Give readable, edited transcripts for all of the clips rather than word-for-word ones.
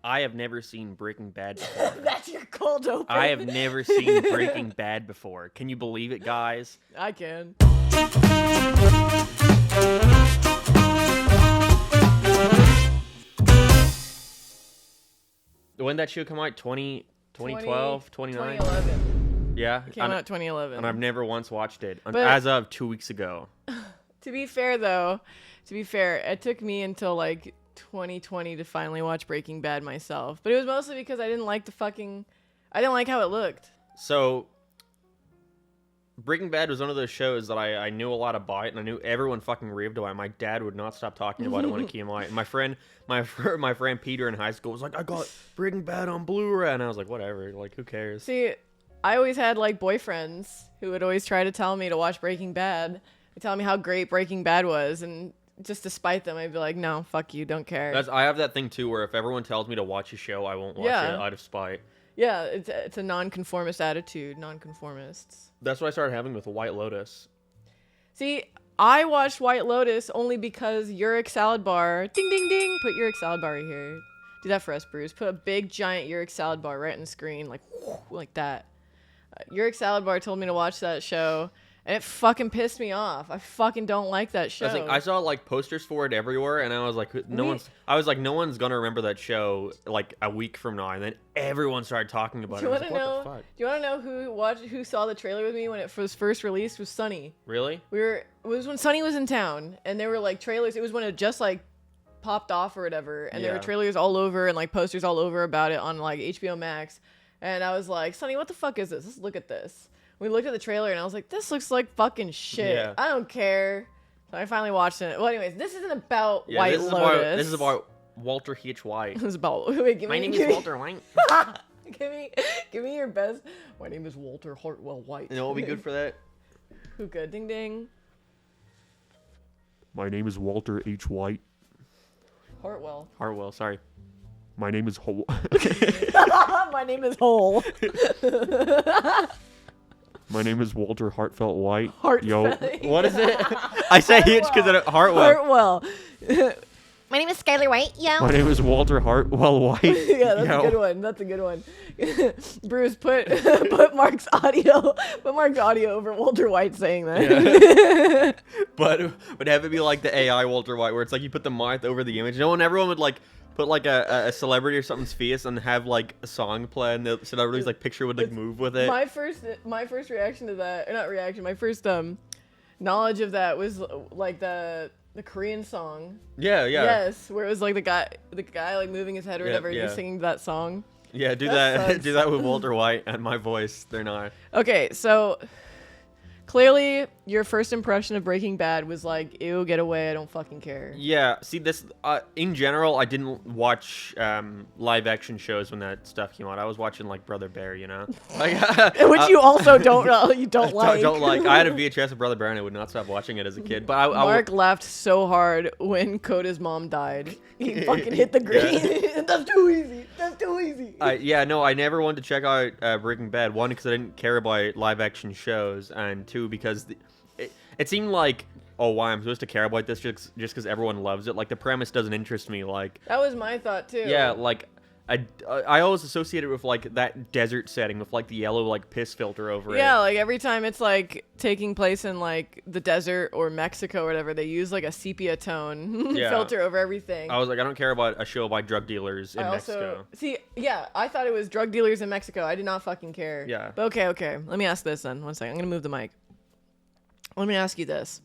I have never seen Breaking Bad before. That's your cold open. I have never seen Breaking Bad before. Can you believe it, guys? I can. When did that show come out? 2012, 29? 2011. Yeah. It came out 2011. And I've never once watched it. But- as of 2 weeks ago. To be fair, though, it took me until like 2020 to finally watch Breaking Bad myself. But it was mostly because I didn't like how it looked. So, Breaking Bad was one of those shows that I knew a lot about, and I knew everyone fucking raved about it. My dad would not stop talking about it when it came out. And my friend Peter in high school was like, I got Breaking Bad on Blu-ray, and I was like, whatever, like, who cares? See, I always had like boyfriends who would always try to tell me to watch Breaking Bad. They tell me how great Breaking Bad was, and just to spite them, I'd be like, no, fuck you, don't care. I have that thing too, where if everyone tells me to watch a show, I won't watch it out of spite. Yeah, it's a nonconformist attitude, nonconformists. That's what I started having with White Lotus. See, I watched White Lotus only because Uric Salad Bar, ding, ding, ding, put Uric Salad Bar right here. Do that for us, Bruce. Put a big, giant Uric Salad Bar right on the screen, like that. Uric Salad Bar told me to watch that show, and it fucking pissed me off. I fucking don't like that show. I saw like posters for it everywhere, and I was like, no one's gonna remember that show like a week from now. And then everyone started talking about it. Do you want to know who saw the trailer with me when it was first released? Was Sunny. Really? It was when Sunny was in town, and there were like trailers. It was when it just like popped off or whatever, and there were trailers all over and like posters all over about it on like HBO Max. And I was like, Sunny, what the fuck is this? Let's look at this. We looked at the trailer, and I was like, this looks like fucking shit. Yeah. I don't care. So I finally watched it. Well, anyways, this isn't about White Lotus. This is about Walter H. White. This is about... Wait, My name is Walter White. give me your best. My name is Walter Hartwell White. You know what will be good for that? Who good? Ding, ding. My name is Walter H. White. Hartwell, sorry. My name is Hole. My name is Hole. My name is Walter Heartfelt White. Yo. What is it? I say Hitch because of Hartwell. My name is Skylar White. Yo. My name is Walter Hartwell White. Yeah, that's a good one. Bruce, put Mark's audio over Walter White saying that. Yeah. but have it be like the AI Walter White, where it's like you put the mouth over the image. No one, everyone would like put like a celebrity or something's face and have like a song play, and the celebrity's like picture would like move with it. My first reaction to that, or not reaction, my first knowledge of that was like the Korean song. Yeah. Yes, where it was like the guy like moving his head or whatever, just singing that song. Yeah, do that do that with Walter White and my voice. They're not. Okay, so clearly your first impression of Breaking Bad was like, ew, get away, I don't fucking care. Yeah, see this in general, I didn't watch live action shows when that stuff came out. I was watching like Brother Bear, you know. Which you also don't like. Don't like. I had a VHS of Brother Bear and I would not stop watching it as a kid. But Mark laughed so hard when Coda's mom died. He fucking hit the green. Yeah. That's too easy. I never wanted to check out Breaking Bad. One, because I didn't care about live action shows, and two, because it seemed like, oh, why I'm supposed to care about this just because everyone loves it. Like, the premise doesn't interest me. Like, that was my thought too. Yeah, like I always associate it with like that desert setting with like the yellow like piss filter over it. Yeah, like every time it's like taking place in like the desert or Mexico or whatever, they use like a sepia tone filter over everything. I was like, I don't care about a show about drug dealers in Mexico. I thought it was drug dealers in Mexico. I did not fucking care. Yeah. But okay. Let me ask this then. One second. I'm gonna move the mic. Let me ask you this.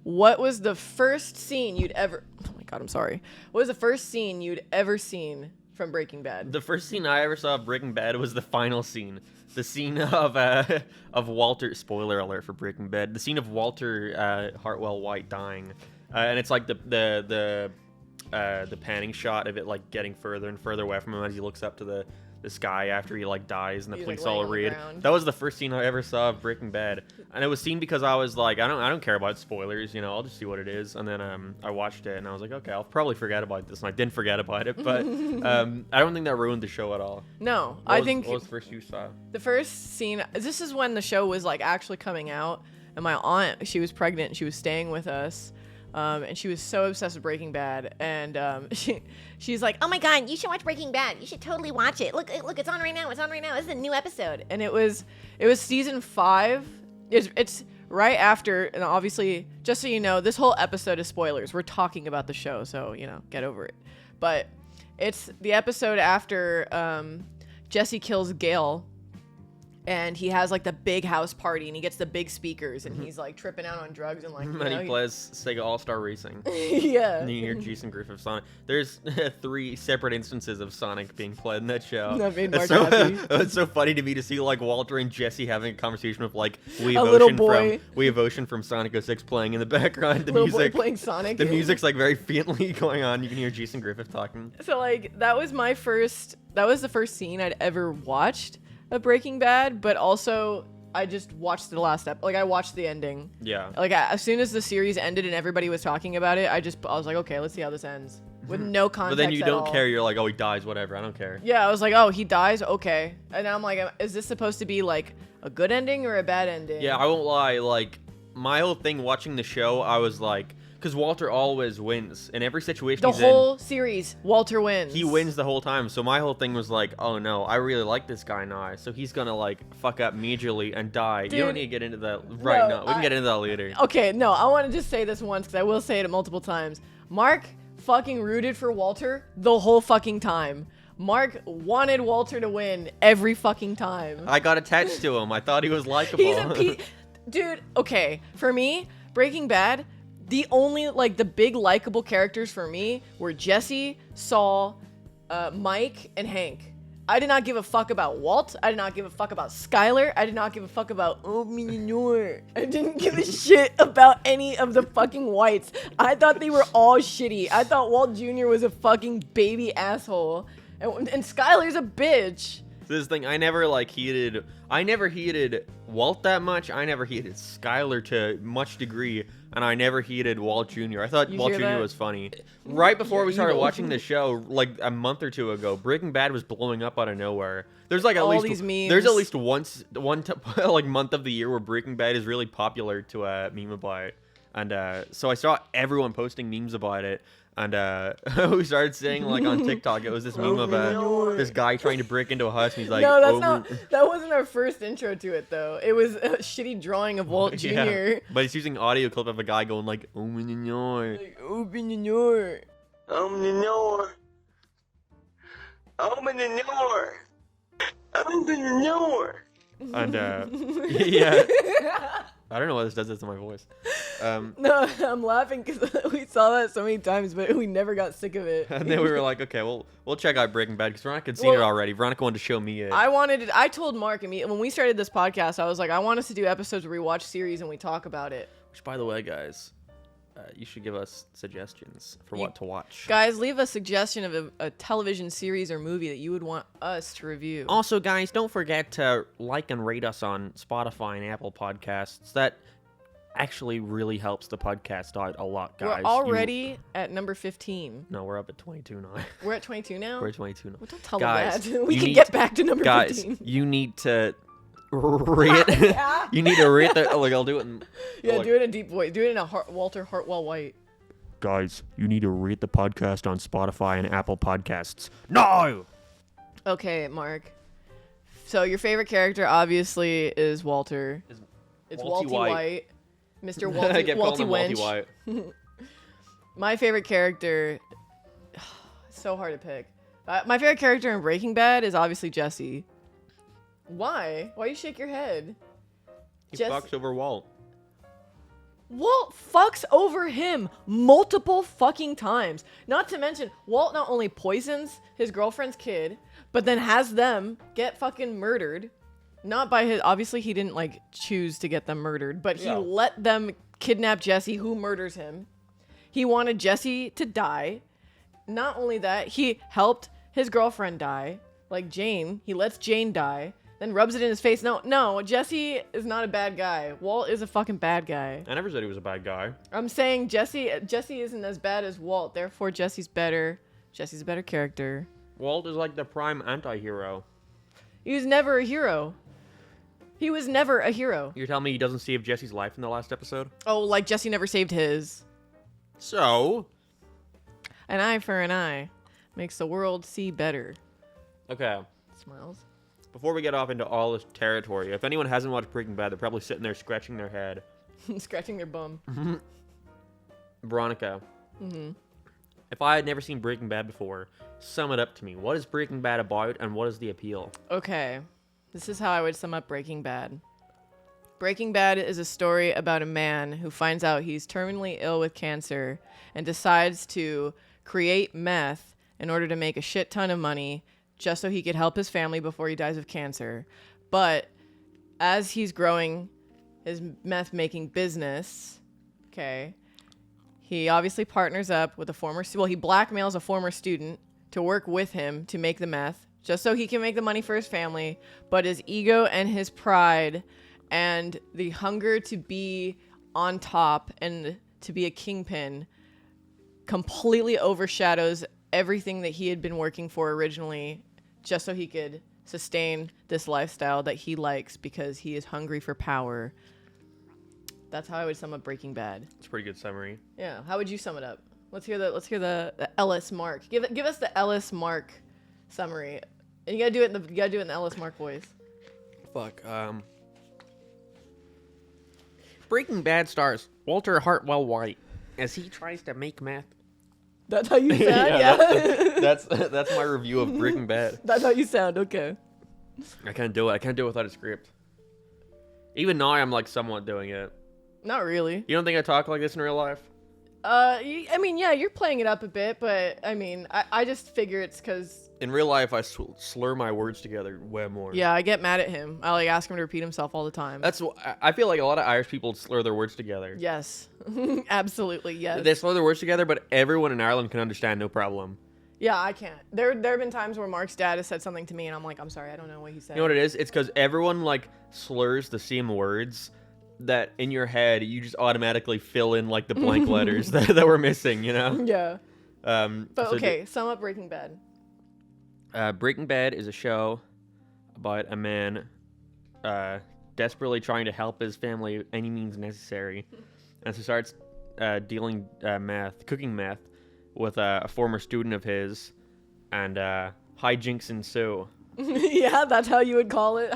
What was the first scene you'd ever... Oh my god, I'm sorry. What was the first scene you'd ever seen from Breaking Bad? The first scene I ever saw of Breaking Bad was the final scene. The scene of Walter... Spoiler alert for Breaking Bad. The scene of Walter Hartwell White dying. And it's like the panning shot of it like getting further and further away from him as he looks up to the sky after he like dies and the police all read. That was the first scene I ever saw of Breaking Bad, and it was seen because I was like, I don't care about spoilers, you know, I'll just see what it is. And then I watched it and I was like, okay, I'll probably forget about this, and I didn't forget about it, but I don't think that ruined the show at all. No, what was the first you saw? The first scene, this is when the show was like actually coming out, and my aunt, she was pregnant and she was staying with us. And she was so obsessed with Breaking Bad, and she's like, Oh my god, you should watch Breaking Bad. You should totally watch it. Look, it's on right now. It's on right now. This is a new episode. and it was season 5. It's right after, and obviously, just so you know, this whole episode is spoilers. We're talking about the show, so get over it. But it's the episode after Jesse kills Gail. And he has like the big house party, and he gets the big speakers, and he's like tripping out on drugs and like. And he plays Sega All-Star Racing. Yeah. And you hear Jason Griffith Sonic. There's 3 separate instances of Sonic being played in that show. That made Mark happy. It's so funny to me to see like Walter and Jesse having a conversation with like We A Have little Ocean boy. from We Have Ocean from Sonic 06 playing in the background. The Little boy music playing Sonic. The music's like very faintly going on. You can hear Jason Griffith talking. So like that was the first scene I'd ever watched of Breaking Bad, but also I just watched the last episode. Like I watched the ending. Yeah. Like as soon as the series ended and everybody was talking about it, I was like, okay, let's see how this ends with no context. But then you at don't all. care. You're like, oh, he dies, whatever. I don't care. Yeah, I was like, oh, he dies, okay. And I'm like, is this supposed to be like a good ending or a bad ending? Yeah, I won't lie. Like my whole thing watching the show, I was like, because Walter always wins in every situation The he's whole series, Walter wins. He wins the whole time. So my whole thing was like, oh no, I really like this guy now. So he's gonna like fuck up majorly and die. You Dude, don't need to get into that right now. We can get into that later. Okay, no, I want to just say this once because I will say it multiple times. Mark fucking rooted for Walter the whole fucking time. Mark wanted Walter to win every fucking time. I got attached to him. I thought he was likable. Dude, okay, for me, Breaking Bad, the only, like, the big likable characters for me were Jesse, Saul, Mike, and Hank. I did not give a fuck about Walt. I did not give a fuck about Skyler. I did not give a fuck about I didn't give a shit about any of the fucking whites. I thought they were all shitty. I thought Walt Jr. was a fucking baby asshole. And Skyler's a bitch. This thing, I never heated Walt that much. I never heated Skyler to much degree, and I never heated Walt Jr. I thought Walt Jr. was funny. Right before we started watching the show, like a month or two ago, Breaking Bad was blowing up out of nowhere. There's like All these memes. There's at least one like month of the year where Breaking Bad is really popular to meme about it. And so I saw everyone posting memes about it. And we started saying, like, on TikTok, it was this meme of this guy trying to break into a house, and he's like, no, that wasn't our first intro to it, though. It was a shitty drawing of Walt Jr. Yeah, but he's using audio clip of a guy going, like, open the door. Like, open the door. Open the door. Open the door. Open the door. And, yeah. I don't know why this does this to my voice. No, I'm laughing because we saw that so many times, but we never got sick of it. And then we were like, okay, we'll check out Breaking Bad because Veronica had seen it already. Veronica wanted to show me it. I told Mark, when we started this podcast, I was like, I want us to do episodes where we watch series and we talk about it. Which, by the way, guys, you should give us suggestions for what to watch. Guys, leave a suggestion of a television series or movie that you would want us to review. Also, guys, don't forget to like and rate us on Spotify and Apple Podcasts. That actually really helps the podcast out a lot, guys. We're already at number 15. No, we're up at 22 now. We're at 22 now? We're at 22 now. Well, don't tell guys, them that. We can get back to number 15. Guys, you need to rate You need to rate the... Like, I'll do it in... Yeah, do it in a deep voice. Do it in a Walter Hartwell White. Guys, you need to rate the podcast on Spotify and Apple Podcasts. No! Okay, Mark. So your favorite character obviously is Walter. It's Walty White. Mr. Walty Wench. My favorite character... It's so hard to pick. My favorite character in Breaking Bad is obviously Jesse. Why? Why you shake your head? He fucks over Walt. Walt fucks over him multiple fucking times. Not to mention, Walt not only poisons his girlfriend's kid, but then has them get fucking murdered. Not by his... Obviously, he didn't, like, choose to get them murdered, but he let them kidnap Jesse, who murders him. He wanted Jesse to die. Not only that, he helped his girlfriend die. Like Jane. He lets Jane die. Then rubs it in his face. No, Jesse is not a bad guy. Walt is a fucking bad guy. I never said he was a bad guy. I'm saying Jesse isn't as bad as Walt. Therefore, Jesse's better. Jesse's a better character. Walt is like the prime anti-hero. He was never a hero. He was never a hero. You're telling me he doesn't save Jesse's life in the last episode? Oh, like Jesse never saved his. So, An eye for an eye makes the world see better. okay. Smiles. Before we get off into all this territory, if anyone hasn't watched Breaking Bad, they're probably sitting there scratching their head. Scratching their bum. Veronica, if I had never seen Breaking Bad before, sum it up to me. What is Breaking Bad about, and what is the appeal? Okay, this is how I would sum up Breaking Bad. Breaking Bad is a story about a man who finds out he's terminally ill with cancer and decides to create meth in order to make a shit ton of money just so he could help his family before he dies of cancer. But as he's growing his meth making business, okay, he obviously partners up with he blackmails a former student to work with him to make the meth just so he can make the money for his family. But his ego and his pride and the hunger to be on top and to be a kingpin completely overshadows everything that he had been working for originally just so he could sustain this lifestyle that he likes because he is hungry for power. That's how I would sum up Breaking Bad. It's a pretty good summary. Yeah. How would you sum it up? Let's hear the LSMark. Give us the LSMark summary. And you gotta do it in the LSMark voice. Fuck. Breaking Bad stars Walter Hartwell White as he tries to make meth. That's how you sound. Yeah. That's my review of Breaking Bad. That's how you sound. Okay. I can't do it. I can't do it without a script. Even now, I'm like somewhat doing it. Not really. You don't think I talk like this in real life? I mean, yeah, you're playing it up a bit, but I mean, I just figure it's because. In real life, I slur my words together way more. Yeah, I get mad at him. I like ask him to repeat himself all the time. I feel like a lot of Irish people slur their words together. Yes, absolutely yes. They slur their words together, but everyone in Ireland can understand, no problem. Yeah, I can't. There have been times where Mark's dad has said something to me, and I'm like, I'm sorry, I don't know what he said. You know what it is? It's because everyone like slurs the same words that in your head you just automatically fill in like the blank letters that we're missing. You know? Yeah. But so okay, sum up Breaking Bad. Breaking Bad is a show about a man desperately trying to help his family any means necessary, and so starts cooking meth with a former student of his, and hijinks ensue. Yeah, that's how you would call it.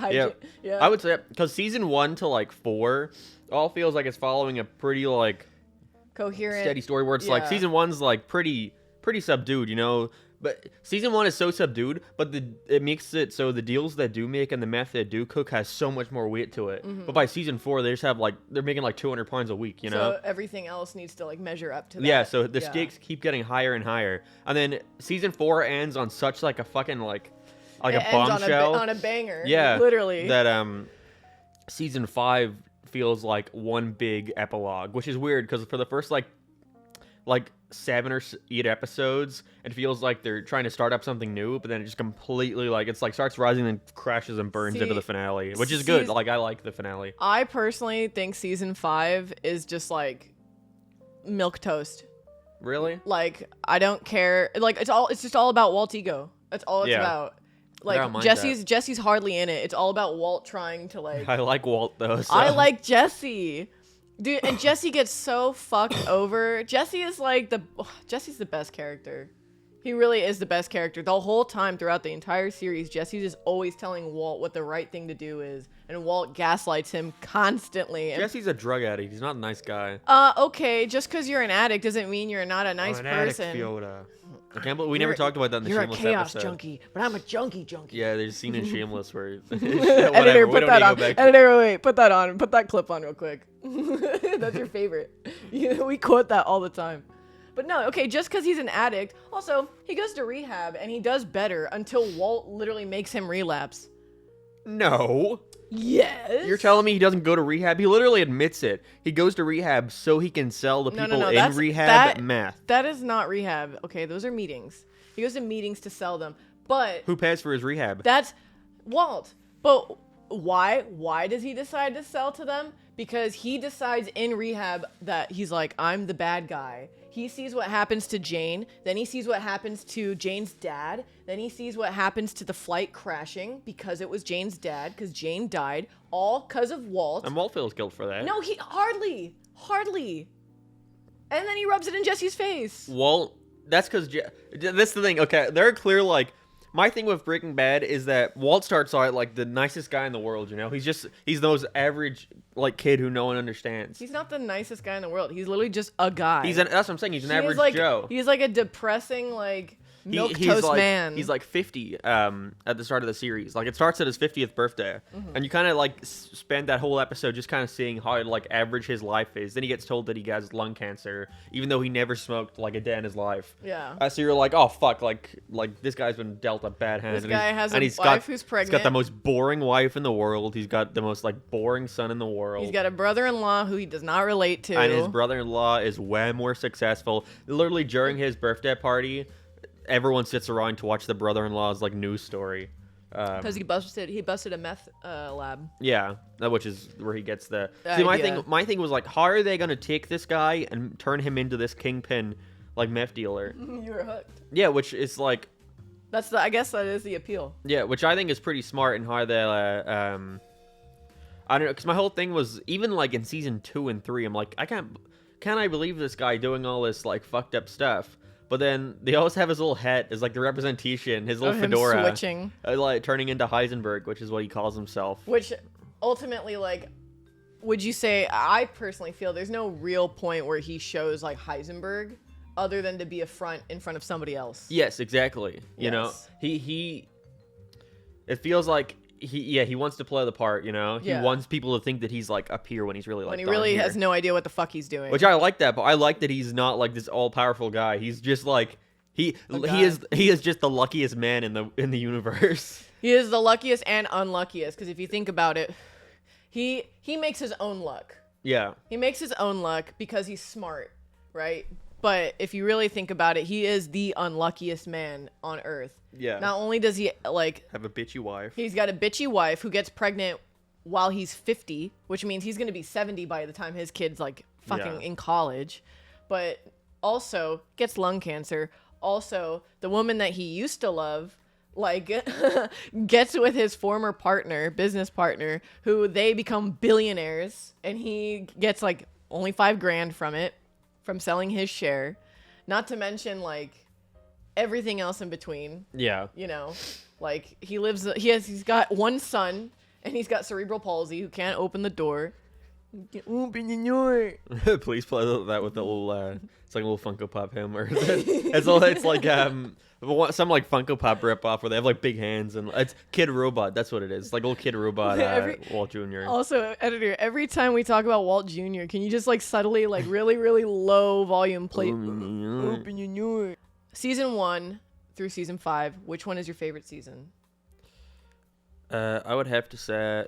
Yeah. I would say because season 1 to like 4 all feels like it's following a pretty like coherent, steady story where it's like season 1's like pretty subdued, you know. But season 1 is so subdued, but it makes it so the deals that do make and the meth that do cook has so much more weight to it. Mm-hmm. But by season 4, they just have like they're making like 200 pounds a week, you know. So everything else needs to like measure up to that. Yeah, so the stakes keep getting higher and higher, and then season 4 ends on such like a fucking like a bombshell on a banger. Yeah, literally. That season 5 feels like one big epilogue, which is weird because for the first like 7 or 8 episodes, it feels like they're trying to start up something new, but then it just completely like it's like starts rising and crashes and burns into the finale, which is good. Like I like the finale. I personally think season 5 is just like milk toast. Really? Like I don't care. Like it's just all about Walt's ego. That's all it's about. Like Jesse's hardly in it. It's all about Walt trying to like. I like Walt though. So. I like Jesse. Dude, and Jesse gets so fucked over. Jesse's the best character. He really is the best character. The whole time throughout the entire series, Jesse's just always telling Walt what the right thing to do is, and Walt gaslights him constantly. Jesse's a drug addict. He's not a nice guy. Okay, just because you're an addict doesn't mean you're not a nice person. Addict, Fiona. I can't believe we never talked about that in the Shameless episode. You're a chaos junkie, but I'm a junkie. Yeah, there's a scene in Shameless where editor, put that on. Editor, wait, put that on. Put that clip on real quick. That's your favorite. We quote that all the time. But no, okay, just because he's an addict. Also, he goes to rehab and he does better until Walt literally makes him relapse. No. Yes. You're telling me he doesn't go to rehab? He literally admits it. He goes to rehab so he can sell the people in rehab meth. That is not rehab. Okay, those are meetings. He goes to meetings to sell them. But who pays for his rehab? That's Walt. But why? Why does he decide to sell to them? Because he decides in rehab that he's like, I'm the bad guy. He sees what happens to Jane, then he sees what happens to Jane's dad, then he sees what happens to the flight crashing because it was Jane's dad, because Jane died, all because of Walt. And Walt feels guilt for that. No, he hardly. And then he rubs it in Jesse's face. Walt, that's because that's the thing. Okay, they're clear. Like, my thing with Breaking Bad is that Walt starts out like the nicest guy in the world. You know, he's the most average like kid who no one understands. He's not the nicest guy in the world. He's literally just a guy. That's what I'm saying. He's an average Joe. He's like a depressing like milquetoast man. He's like 50 at the start of the series. Like, it starts at his 50th birthday, and you kind of like spend that whole episode just kind of seeing how like average his life is. Then he gets told that he has lung cancer, even though he never smoked like a day in his life. Yeah. So you're like, oh fuck, like this guy's been dealt a bad hand. This guy has a wife who's pregnant. He's got the most boring wife in the world. He's got the most like boring son in the world. He's got a brother-in-law who he does not relate to. And his brother-in-law is way more successful. Literally during his birthday party, everyone sits around to watch the brother-in-law's like news story. Because he busted a meth lab. Yeah, which is where he gets the. See, my thing was like, how are they gonna take this guy and turn him into this kingpin, like meth dealer? You were hooked. Yeah, which is like. I guess that is the appeal. Yeah, which I think is pretty smart in how they. I don't know, because my whole thing was even like in season 2 and 3, I'm like, can I believe this guy doing all this like fucked up stuff? But then they always have his little hat as like the representation, his little fedora, switching, like turning into Heisenberg, which is what he calls himself. Which ultimately, like, would you say? I personally feel there's no real point where he shows like Heisenberg, other than to be a front in front of somebody else. Yes, exactly. You know, he. It feels like he wants to play the part. You know, he wants people to think that he's like up here when he's really like. When he really has no idea what the fuck he's doing. Which I like that, but I like that he's not like this all powerful guy. He's just like he is just the luckiest man in the universe. He is the luckiest and unluckiest, because if you think about it, he makes his own luck. Yeah. He makes his own luck because he's smart, right? But if you really think about it, he is the unluckiest man on Earth. Yeah. Not only does he like have a bitchy wife. He's got a bitchy wife who gets pregnant while he's 50, which means he's going to be 70 by the time his kid's like fucking in college. But also gets lung cancer. Also, the woman that he used to love like gets with his former business partner, who they become billionaires, and he gets like only $5,000 from selling his share, not to mention like everything else in between. Yeah. You know, like he's got one son, and he's got cerebral palsy who can't open the door. Open the door. Please play that with the little it's like a little Funko Pop him, or it's like some like Funko Pop rip off where they have like big hands, and it's Kid Robot. That's what it is. Like little Kid Robot Walt Jr. Also, editor, every time we talk about Walt Jr., can you just like subtly, like really, really low volume play Open your door. Season 1 through season 5, which one is your favorite season? I would have to say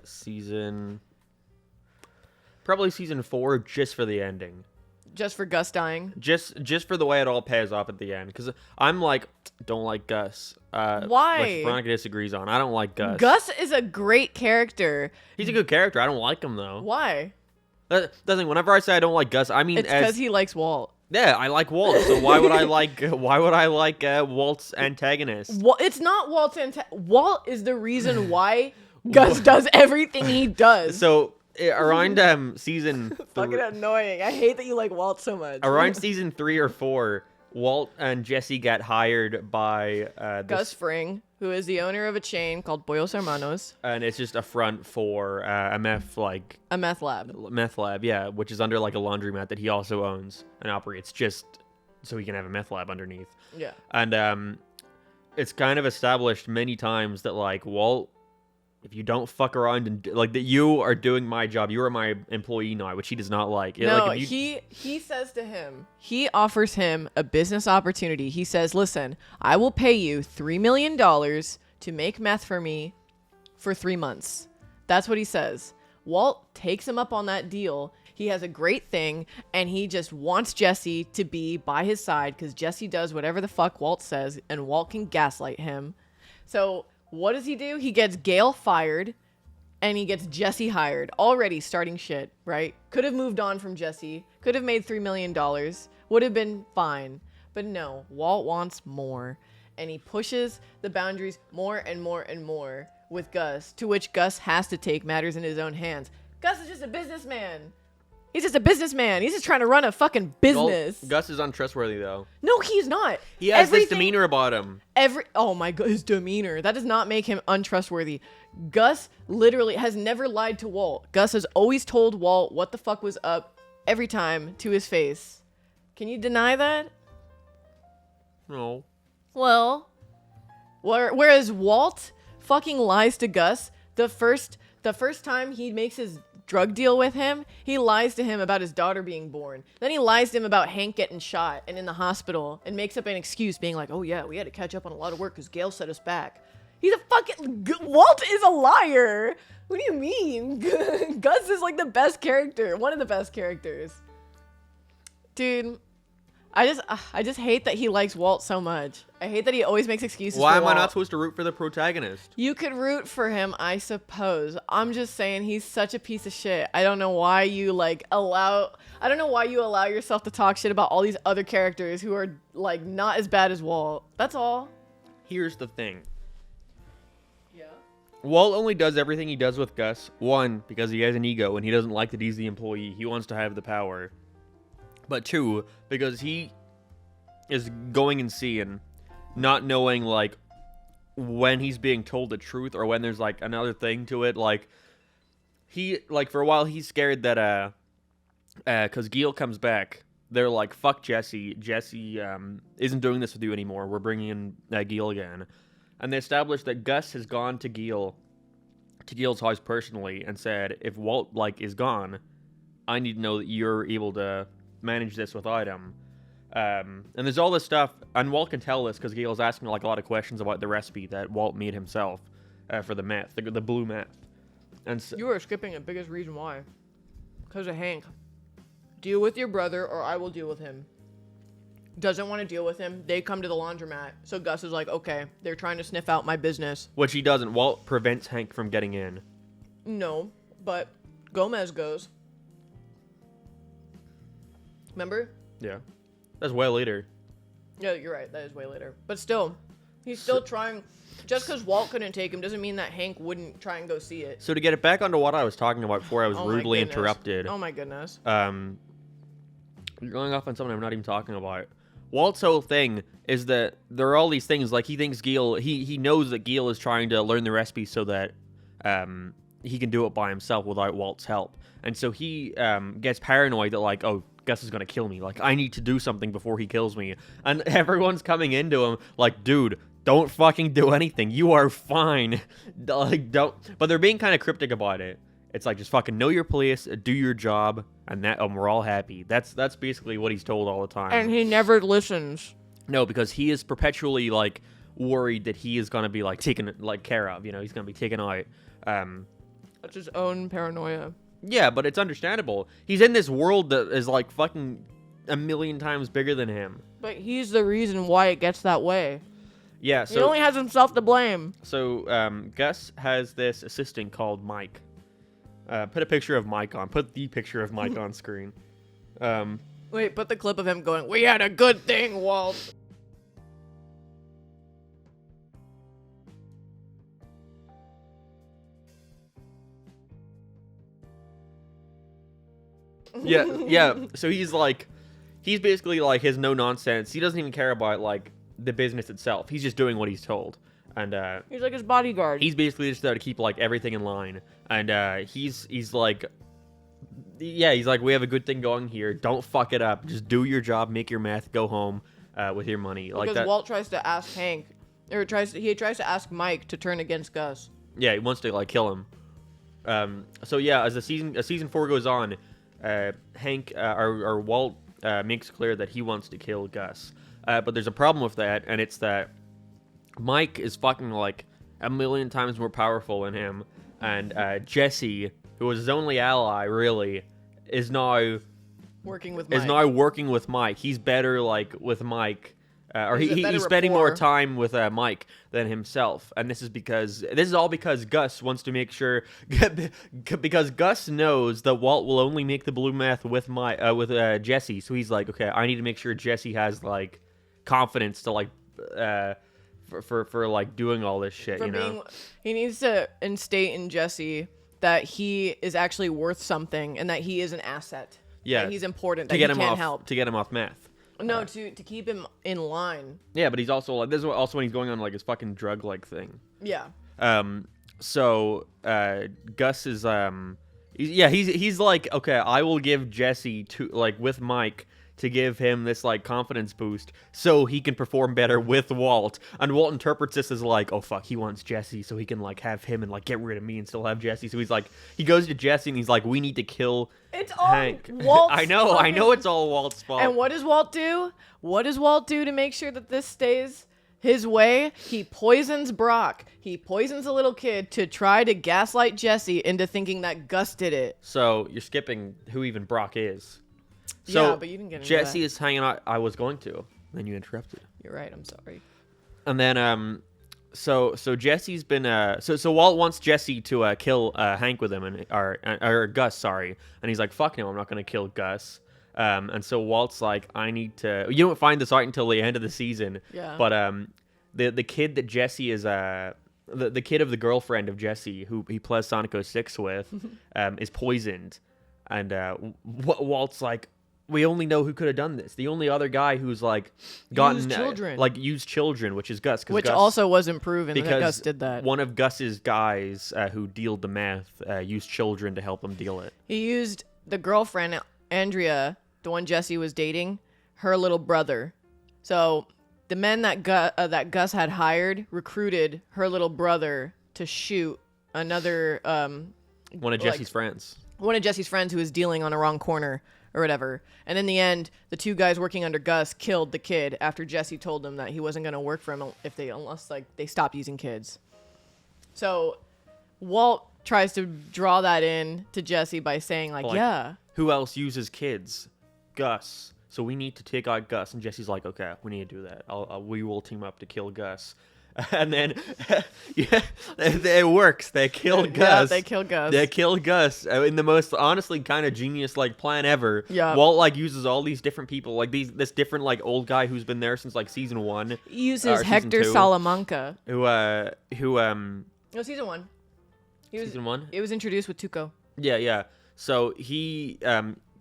probably season 4, just for the ending. Just for Gus dying? Just for the way it all pays off at the end. Because I'm like, don't like Gus. Why? Which Veronica disagrees on. I don't like Gus. Gus is a great character. He's a good character. I don't like him, though. Why? Whenever I say I don't like Gus, I mean it's because he likes Walt. Yeah, I like Walt. So why would I like Walt's antagonist? It's not Walt's Walt is the reason why Gus does everything he does. So around season fucking annoying. I hate that you like Walt so much. Around season 3 or 4, Walt and Jesse got hired by Gus Fring, who is the owner of a chain called Pollos Hermanos, and it's just a front for a meth lab, yeah, which is under like a laundromat that he also owns and operates, just so he can have a meth lab underneath. Yeah, and it's kind of established many times that like Walt, if you don't fuck around and like that, you are doing my job. You are my employee now, which he does not like. No, like, he says to him, he offers him a business opportunity. He says, "Listen, I will pay you $3 million to make meth for me for 3 months." That's what he says. Walt takes him up on that deal. He has a great thing, and he just wants Jesse to be by his side because Jesse does whatever the fuck Walt says, and Walt can gaslight him. So what does he do? He gets Gail fired, and he gets Jesse hired. Already starting shit, right? Could have moved on from Jesse. Could have made $3 million. Would have been fine. But no, Walt wants more. And he pushes the boundaries more and more and more with Gus, to which Gus has to take matters in his own hands. Gus is just a businessman. He's just a businessman. He's just trying to run a fucking business. Well, Gus is untrustworthy though. No, he's not. He has this demeanor about him. Oh my god, his demeanor. That does not make him untrustworthy. Gus literally has never lied to Walt. Gus has always told Walt what the fuck was up every time to his face. Can you deny that? No. Well, whereas Walt fucking lies to Gus the first time he makes his drug deal with him, he lies to him about his daughter being born. Then he lies to him about Hank getting shot and in the hospital and makes up an excuse being like, oh yeah, we had to catch up on a lot of work because Gail set us back. He's a fucking... Walt is a liar. What do you mean? Gus is like the best character. One of the best characters. Dude, I just hate that he likes Walt so much. I hate that he always makes excuses Why for am Walt. I not supposed to root for the protagonist? You could root for him, I suppose. I'm just saying he's such a piece of shit. I don't know why you allow yourself to talk shit about all these other characters who are like not as bad as Walt. That's all. Here's the thing. Yeah. Walt only does everything he does with Gus. One, because he has an ego and he doesn't like that he's the employee. He wants to have the power. But two, because he is going and seeing, not knowing like when he's being told the truth or when there's like another thing to it. Like he for a while he's scared that because Gil comes back, they're like, fuck Jesse. Jesse isn't doing this with you anymore. We're bringing in Gil again, and they established that Gus has gone to Gil's house personally and said, if Walt is gone, I need to know that you're able to manage this without him. And there's all this stuff, and Walt can tell this because Gale's asking a lot of questions about the recipe that Walt made himself for the meth, the blue meth. And so, You are skipping the biggest reason why. Because of Hank. Deal with your brother or I will deal with him. Doesn't want to deal with him. They come to the laundromat. So Gus is like, okay, they're trying to sniff out my business. which he doesn't. Walt prevents Hank from getting in. No, but Gomez goes. Remember? Yeah, that's way later. Yeah, you're right. That is way later. But still, he's still trying. Just because Walt couldn't take him doesn't mean that Hank wouldn't try and go see it. So to get it back onto what I was talking about before I was Oh my rudely goodness. interrupted. Oh my goodness. You're going off on something I'm not even talking about. Walt's whole thing is that there are all these things, like he thinks Gil, he knows that Gil is trying to learn the recipe so that he can do it by himself without Walt's help. And so he gets paranoid that oh, Gus is going to kill me. I need to do something before he kills me. And everyone's coming into him dude, don't fucking do anything. You are fine. Don't. But they're being kind of cryptic about it. It's just fucking know your place, do your job, and we're all happy. That's basically what he's told all the time. And he never listens. No, because he is perpetually worried that he is gonna be taken care of. He's gonna be taken out. That's his own paranoia. Yeah, but it's understandable. He's in this world that is fucking a million times bigger than him. But he's the reason why it gets that way. Yeah. He only has himself to blame. So Gus has this assistant called Mike. Put a picture of Mike on. Put the picture of Mike on screen. Wait, put the clip of him going, "We had a good thing, Walt." Yeah. So he's basically his no nonsense. He doesn't even care about the business itself. He's just doing what he's told. And He's like his bodyguard. he's basically just there to keep everything in line. And he's like, we have a good thing going here. Don't fuck it up. Just do your job, make your meth, go home with your money. Because That. Walt tries to ask Hank, or he tries to ask Mike to turn against Gus. Yeah, he wants to kill him. So yeah, as season 4 goes on, Hank or Walt makes clear that he wants to kill Gus. But there's a problem with that, and it's that Mike is fucking a million times more powerful than him, and Jesse, who was his only ally, really, is now Working with Mike. working with Mike. He's better with Mike, or There's a better he's spending more rapport. time with Mike than himself. And this is all because Gus wants to make sure, because Gus knows that Walt will only make the blue meth with Jesse. So he's okay, I need to make sure Jesse has confidence to for doing all this shit. He needs to instate in Jesse that he is actually worth something and that he is an asset. Yeah, that he's important, to that get he him can't off help. to get him off meth. No, to keep him in line. Yeah, but he's also like this is also when he's going on like his fucking drug like thing. Yeah. So Gus is he's like, okay, I will give Jesse to like with Mike to give him this like confidence boost so he can perform better with Walt. And Walt interprets this as like, oh fuck, he wants Jesse so he can like have him and like get rid of me and still have Jesse. So he's like, he goes to Jesse and he's like, we need to kill It's all Hank. Walt's I know it's all Walt's fault. And what does Walt do? What does Walt do to make sure that this stays his way? He poisons Brock. He poisons a little kid to try to gaslight Jesse into thinking that Gus did it. So you're skipping who even Brock is. So Yeah, but you didn't get into Jesse that. is hanging out. I was going to. Then you interrupted. You're right. I'm sorry. And then so Jesse's been so Walt wants Jesse to kill Hank with him and or Gus, sorry. And he's like, fuck no, I'm not gonna kill Gus. And so Walt's like, I need to. You don't find this out until the end of the season. Yeah. But the kid that Jesse is the kid of the girlfriend of Jesse who he plays Sonic 06 with is poisoned, and Walt's like, we only know who could have done this. The only other guy who's like gotten Used children. used children, which is Gus. Which Gus, also wasn't proven that because Gus did that. one of Gus's guys who dealed the meth used children to help him deal it. He used the girlfriend, Andrea, the one Jesse was dating, her little brother. So the men that Gus had hired recruited her little brother to shoot another One of Jesse's friends. one of Jesse's friends who was dealing on a wrong corner or whatever. And in the end, the two guys working under Gus killed the kid after Jesse told them that he wasn't going to work for him unless they stopped using kids. So Walt tries to draw that in to Jesse by saying like, yeah. Who else uses kids? Gus. So we need to take out Gus. And Jesse's like, okay, we need to do that. We will team up to kill Gus. And then, yeah, it works. They kill Gus. Yeah, they kill Gus. They kill Gus in the most honestly kind of genius like plan ever. Yeah. Walt like uses all these different people, like this different like old guy who's been there since like season 1. He uses season Hector 2, Salamanca. Who No, season 1. season 1. It was introduced with Tuco. Yeah. So he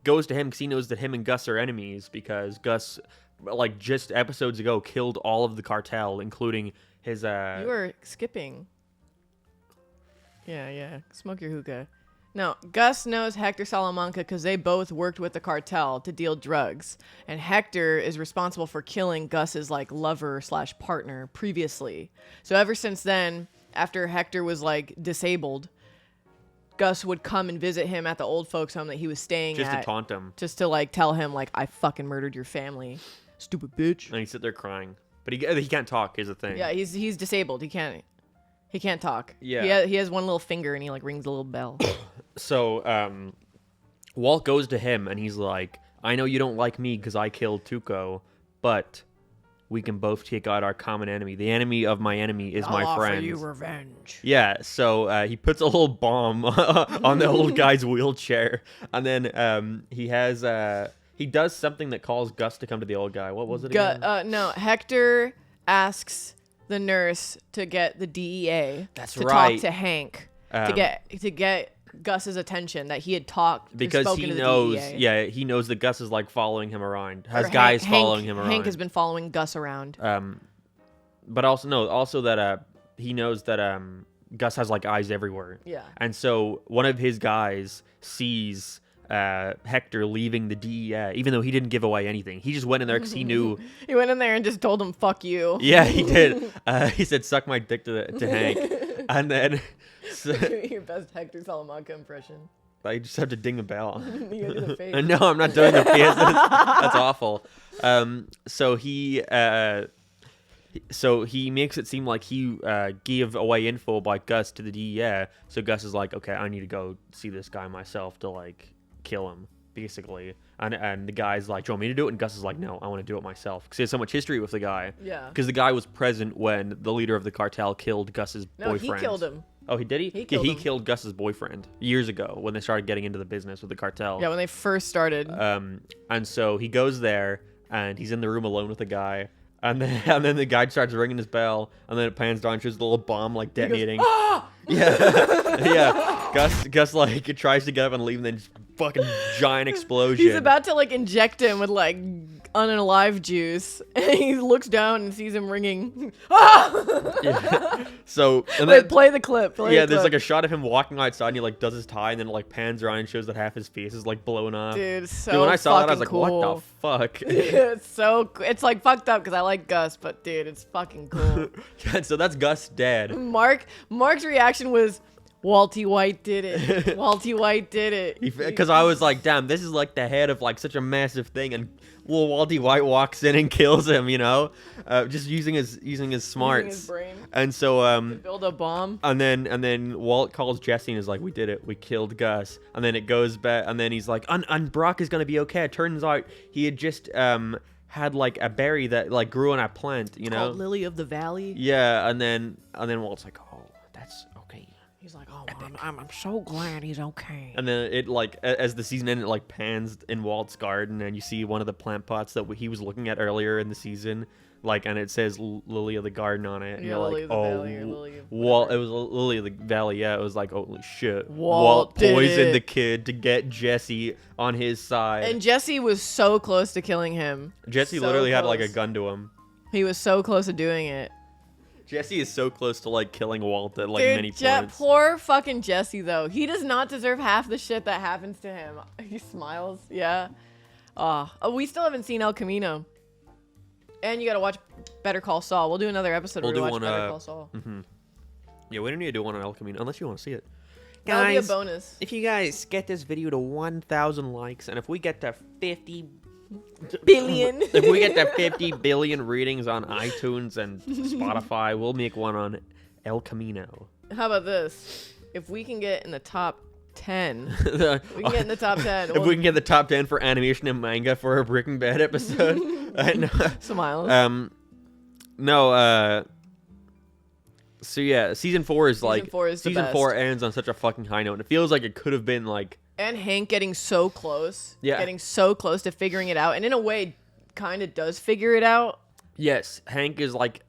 goes to him because he knows that him and Gus are enemies because Gus, like just episodes ago, killed all of the cartel, including his. You were skipping. Yeah. Smoke your hookah. No, Gus knows Hector Salamanca because they both worked with the cartel to deal drugs, and Hector is responsible for killing Gus's like lover / partner previously. So ever since then, after Hector was like disabled, Gus would come and visit him at the old folks' home that he was staying just at, to taunt him, just to like tell him like, I fucking murdered your family, stupid bitch. and he sit there crying, but he can't talk. Is the thing. Yeah, he's disabled. He can't talk. Yeah. He has one little finger and he like rings a little bell. So Walt goes to him and he's like, I know you don't like me because I killed Tuco, but we can both take out our common enemy. The enemy of my enemy is my friend. I'll offer you revenge. Yeah, so he puts a little bomb on the old guy's wheelchair, and then he does something that calls Gus to come to the old guy. What was it again? No, Hector asks the nurse to get the DEA That's to right. talk to Hank to get Gus's attention that he had talked because spoken he to the knows, DEA. he knows that Gus is like following him around, has Or guys Hank- following him around. Hank has been following Gus around. But also that he knows that Gus has like eyes everywhere. Yeah. And so one of his guys sees Hector leaving the DEA, even though he didn't give away anything. He just went in there because he knew. He went in there and just told him, "Fuck you." Yeah, he did. He said, "Suck my dick to Hank," and then Your best Hector Salamanca impression. I just have to ding the bell. You gotta do the face. No, I'm not doing the face. That's awful. So he makes it seem like he gave away info about Gus to the DEA. So Gus is like, okay, I need to go see this guy myself to like kill him, basically. And the guy's like, do you want me to do it? And Gus is like, no, I want to do it myself because he has so much history with the guy. Yeah. Because the guy was present when the leader of the cartel killed Gus's No, boyfriend. he killed him. Oh, he did? He killed him. Killed Gus's boyfriend years ago when they started getting into the business with the cartel. Yeah, when they first started. And so he goes there, and he's in the room alone with the guy, and then the guy starts ringing his bell, and then it pans down, shows the little bomb like detonating. Ah! Yeah. Gus like tries to get up and leave, and then just fucking giant explosion. He's about to like inject him with like unalive juice, and he looks down and sees him ringing. Yeah. So and Wait, then, play the clip. Play yeah, the there's clip. like a shot of him walking outside, and he like does his tie, and then it, like pans around and shows that half his face is like blown off. Dude, so Dude, when I saw that, I was like, fucking "What cool. the fuck?" It's so it's like fucked up because I like Gus, but dude, it's fucking cool. Yeah, so that's Gus dead. Mark's reaction was, Walty White did it. Walty White did it. Because I was like, damn, this is like the head of like such a massive thing, and well, Walty White walks in and kills him, you know, just using his smarts. his brain. And so Build a bomb. and then Walt calls Jesse and is like, we did it, we killed Gus. And then it goes back, and then he's like, and Brock is gonna be okay. It turns out he had just had like a berry that like grew on a plant, you know. Called Lily of the Valley. Yeah, and then Walt's like, oh, that's okay. He's like, oh, I'm so glad he's okay. And then it like as the season ended, it like pans in Walt's garden, and you see one of the plant pots that he was looking at earlier in the season, like, and it says Lily of the Garden on it, and Yeah, you're Lily like, of the oh, Valley or Lily of Walt. It was Lily of the Valley. Yeah, it was like, holy shit, Walt did poisoned it. the kid to get Jesse on his side. And Jesse was so close to killing him. Jesse So literally had like a close. gun to him. He was so close to doing it. Jesse is so close to like killing Walt at like Dude, many points. poor fucking Jesse though. He does not deserve half the shit that happens to him. He smiles. Yeah. Oh, we still haven't seen El Camino. And you gotta watch Better Call Saul. We'll do another episode where we watch Better Call Saul. Yeah, we don't need to do one on El Camino unless you want to see it. That'll be a Guys, bonus. if you guys get this video to 1,000 likes, and if we get to 50 Billion. if we get to 50 billion readings on iTunes and Spotify, we'll make one on El Camino. How about this? If we can get in the top 10, If we can get in the top 10. we can get the top 10 for animation and manga for a Breaking Bad episode. Smiles. So yeah, season 4 is like four is the season best. 4 ends on such a fucking high note, and it feels like it could have been like And Hank getting so close. Yeah. Getting so close to figuring it out. And in a way, kind of does figure it out. yes, Hank is like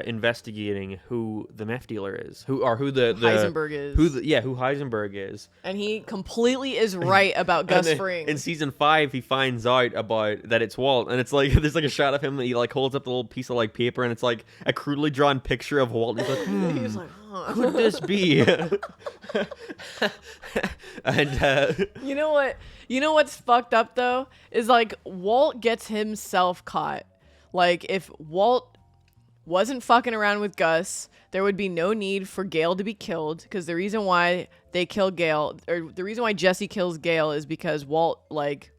investigating who the meth dealer is, who the Heisenberg is. who Heisenberg is. And he completely is right about And Gus then Fring. in season 5, he finds out about that it's Walt, and it's like there's like a shot of him that he like holds up the little piece of like paper, and it's like a crudely drawn picture of Walt. And he's like, He's like, huh. could this be? And You know what? You know what's fucked up though? Is like Walt gets himself caught. Like if Walt wasn't fucking around with Gus, there would be no need for Gale to be killed, because the reason why they kill Gale, or the reason why Jesse kills Gale, is because Walt like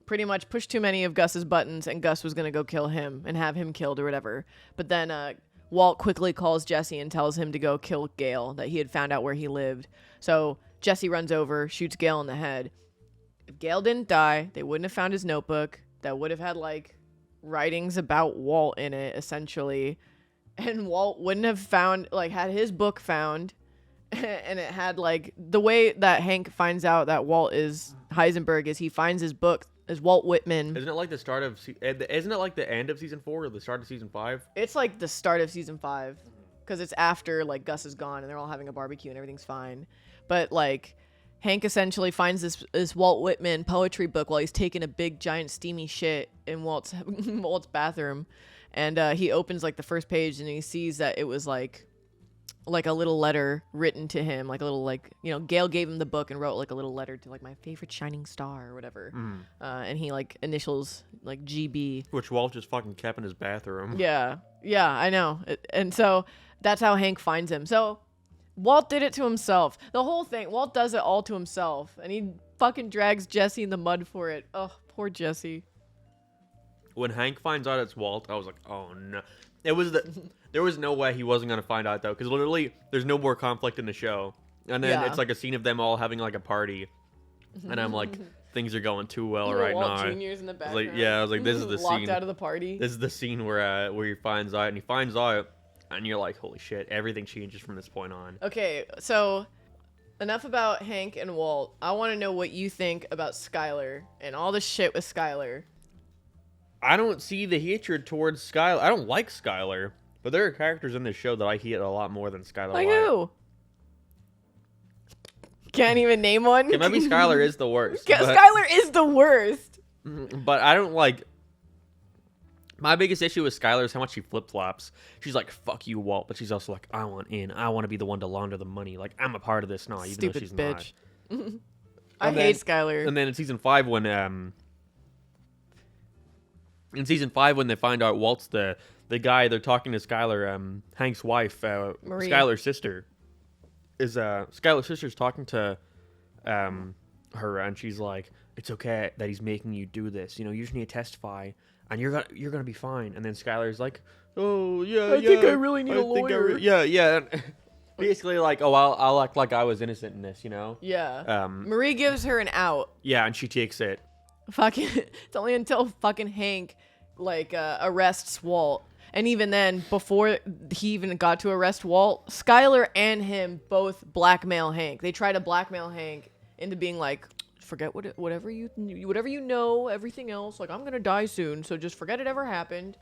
pretty much pushed too many of Gus's buttons, and Gus was gonna go kill him and have him killed or whatever. But then Walt quickly calls Jesse and tells him to go kill Gale, that he had found out where he lived. So Jesse runs over, shoots Gale in the head. If Gale didn't die, they wouldn't have found his notebook. That would have had like writings about Walt in it, essentially. And Walt wouldn't have found, like, had his book found. And it had, like, the way that Hank finds out that Walt is Heisenberg is he finds his book as Walt Whitman. isn't it like the start of isn't it like the end of season 4 or the start of season 5? It's like the start of season 5. Because it's after, like, Gus is gone and they're all having a barbecue and everything's fine. But, like, Hank essentially finds this Walt Whitman poetry book while he's taking a big, giant, steamy shit in Walt's bathroom. And he opens, like, the first page and he sees that it was, like a little letter written to him. Like, a little, like, you know, Gale gave him the book and wrote, like, a little letter to, like, my favorite shining star or whatever. And he, like, initials, like, GB. Which Walt just fucking kept in his bathroom. Yeah, I know. And so that's how Hank finds him. So Walt did it to himself. The whole thing, Walt does it all to himself. And he fucking drags Jesse in the mud for it. Oh, poor Jesse. When Hank finds out it's Walt, I was like, oh no. There was no way he wasn't going to find out, though, because literally there's no more conflict in the show. And then Yeah. it's like a scene of them all having like a party. And I'm like, things are going too well Little right Walt now. Jr.'s in the I was background. like, yeah, I was like, this is the Locked scene. out of the party. This is the scene where he finds out, and he finds out, and you're like, holy shit, everything changes from this point on. Okay, so enough about Hank and Walt. I want to know what you think about Skylar and all the shit with Skylar. I don't see the hatred towards Skylar. I don't like Skylar, but there are characters in this show that I hate a lot more than Skylar. Like White. who? Can't even name one. Okay, maybe Skylar is the worst. Skylar is the worst. But I don't like. My biggest issue with Skylar is how much she flip-flops. She's like, fuck you, Walt. But she's also like, I want in. I want to be the one to launder the money. Like, I'm a part of this now, even Stupid though she's bitch. not. I hate Skylar. And then in season 5 when they find out Walt's the guy, they're talking to Skylar, Hank's wife, Marie. Skylar's sister. Skylar's sister's talking to her, and she's like, it's okay that he's making you do this. You know, you just need to testify, and you're gonna be fine. And then Skylar's like, oh yeah, I think I really need a lawyer. Yeah. Basically, like, oh, I'll act like I was innocent in this, you know? Yeah. Marie gives her an out. Yeah, and she takes it. Fucking, it's only until fucking Hank, like, arrests Walt. And even then, before he even got to arrest Walt, Skylar and him both blackmail Hank. They try to blackmail Hank into being like, forget whatever you know, everything else. Like, I'm gonna die soon, so just forget it ever happened.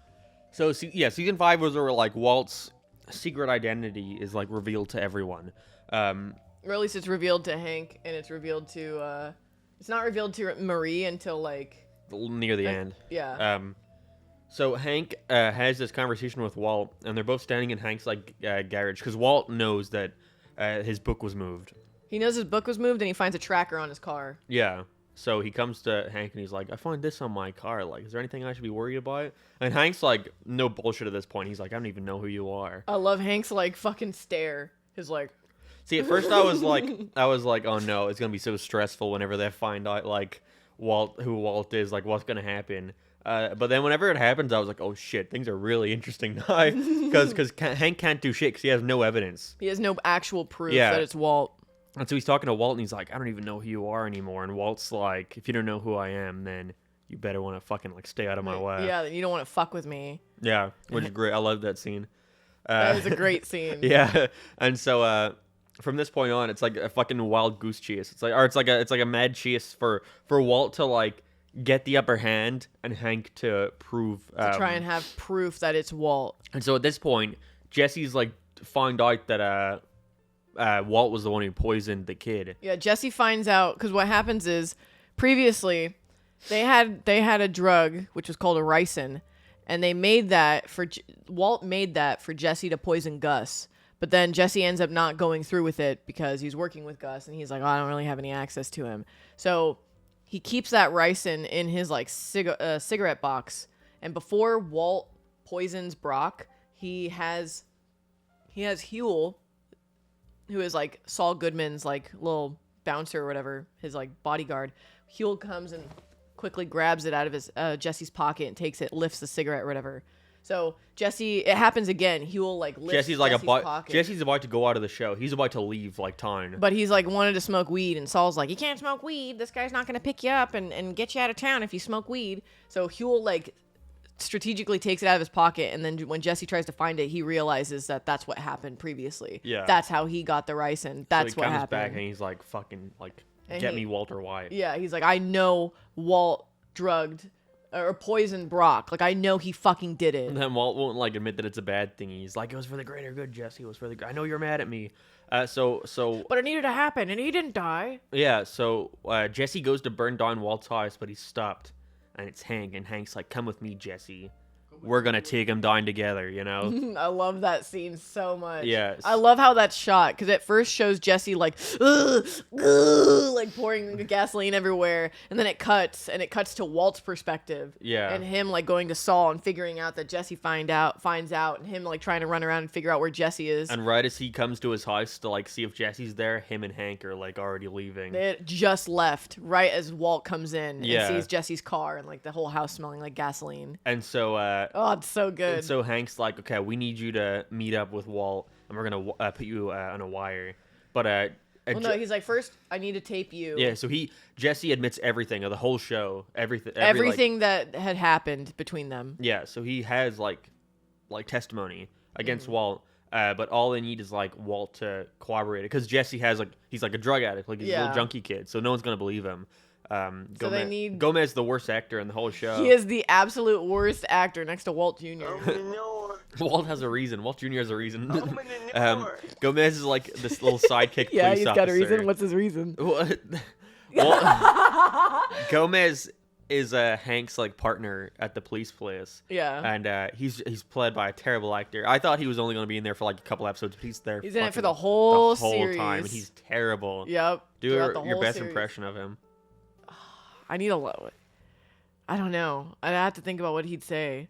So yeah, season 5 was where like Walt's secret identity is like revealed to everyone. Or at least it's revealed to Hank, and it's revealed to it's not revealed to Marie until like near the end. Yeah. So Hank has this conversation with Walt, and they're both standing in Hank's like garage because Walt knows that his book was moved. He knows his book was moved, and he finds a tracker on his car. Yeah. So he comes to Hank and he's like, I find this on my car. Like, is there anything I should be worried about? And Hank's like, no bullshit at this point. He's like, I don't even know who you are. I love Hank's like fucking stare. His like. See, at first I was like, oh no, it's gonna be so stressful whenever they find out like who Walt is, like what's gonna happen. But then whenever it happens, I was like, oh shit, things are really interesting now, because Hank can't do shit because he has no evidence. He has no actual proof that it's Walt. And so he's talking to Walt, and he's like, I don't even know who you are anymore. And Walt's like, if you don't know who I am, then you better want to fucking like stay out of my way. Yeah, you don't want to fuck with me. Yeah, which is great. I love that scene. That is a great scene. Yeah, and so from this point on, it's like a fucking wild goose chase. It's like a mad chase for Walt to like get the upper hand and Hank to prove to try and have proof that it's Walt. And so at this point, Jesse's like found out that Walt was the one who poisoned the kid. Yeah, Jesse finds out because what happens is previously they had a drug which was called a ricin, and they made that for Walt made that for Jesse to poison Gus. But then Jesse ends up not going through with it because he's working with Gus, and he's like, oh, I don't really have any access to him. So he keeps that ricin in his like cigarette box, and before Walt poisons Brock, he has Huel, who is like Saul Goodman's like little bouncer or whatever, his like bodyguard. Huel comes and quickly grabs it out of his Jesse's pocket and takes it, lifts the cigarette or whatever. So it happens again. Huel like lifts Jesse's pocket. Jesse's about to go out of the show. He's about to leave like town. But he's like wanted to smoke weed, and Saul's like, you can't smoke weed. This guy's not gonna pick you up and get you out of town if you smoke weed. So Huel like strategically takes it out of his pocket, and then when Jesse tries to find it, he realizes that that's what happened previously. Yeah, that's how he got the ricin. That's so what happened. He comes back and he's like, fucking like, get me Walter White. Yeah, he's like, I know Walt drugged or poisoned Brock. Like, I know he fucking did it. And then Walt won't like admit that it's a bad thing. He's like, it was for the greater good, Jesse. It was for the. I know you're mad at me. So. But it needed to happen, and he didn't die. Yeah. So Jesse goes to burn down Walt's house, but he's stopped, and it's Hank. And Hank's like, "Come with me, Jesse. We're gonna take him down together." You know. I love that scene so much. Yes. I love how that's shot because it first shows Jesse like, like pouring gasoline everywhere, and then it cuts to Walt's perspective. Yeah. And him like going to Saul and figuring out that Jesse finds out, and him like trying to run around and figure out where Jesse is. And right as he comes to his house to like see if Jesse's there, him and Hank are like already leaving. They had just left right as Walt comes in Yeah. and sees Jesse's car and like the whole house smelling like gasoline. And so. Oh, it's so good. And so Hank's like, okay, we need you to meet up with Walt, and we're gonna put you on a wire. But well, no, he's like, first I need to tape you. Yeah, so Jesse admits everything of the whole show, everything that had happened between them. Yeah, so he has like testimony against Walt, but all they need is like Walt to corroborate it because Jesse has like he's like a drug addict, like he's a little junkie kid, so no one's gonna believe him. So they need Gomez, the worst actor in the whole show. He is the absolute worst actor next to Walt Jr. Walt has a reason. Walt Jr. has a reason. I'm gonna know. Gomez is like this little sidekick Yeah, police he's officer. got a reason. What's his reason? What? Well, Gomez is Hank's like partner at the police place. Yeah. And he's played by a terrible actor. I thought he was only going to be in there for like a couple episodes, but he's there. He's in it for fucking the whole time, and series. he's terrible. Yep. Do throughout the your whole best series. impression of him. I need a low. I don't know. I'd have to think about what he'd say.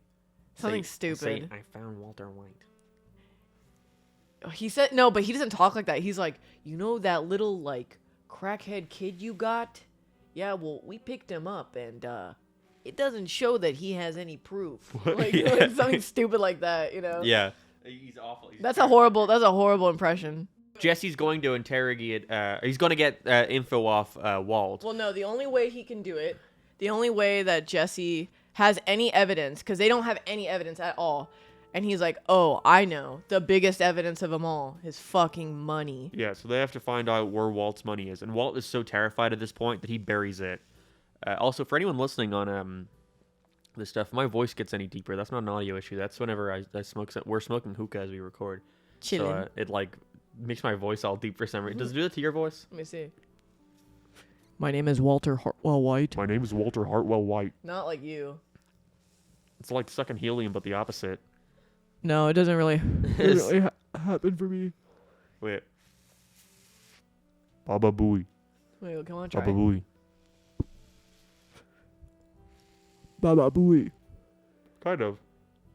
Something Say, stupid. I found Walter White. He said no, but he doesn't talk like that. He's like, you know that little like crackhead kid you got? Yeah, well, we picked him up, and it doesn't show that he has any proof. Like, Yeah. like something stupid like that, you know? Yeah. He's awful. That's a horrible impression. Jesse's going to interrogate. He's going to get info off Walt. Well, no, the only way he can do it, the only way that Jesse has any evidence, because they don't have any evidence at all, and he's like, oh, I know. The biggest evidence of them all is fucking money. Yeah, so they have to find out where Walt's money is. And Walt is so terrified at this point that he buries it. Also, for anyone listening on this stuff, if my voice gets any deeper, that's not an audio issue. That's whenever I smoke. We're smoking hookah as we record. Chilling. uh, So it like makes my voice all deep for some reason. Does it do that to your voice? Let me see. My name is Walter Hartwell White. My name is Walter Hartwell White. Not like you. It's like sucking helium, but the opposite. No, it doesn't really. Happen for me. Wait. Baba Booey. Wait, come on, try. Baba Booey. Baba Booey. Kind of.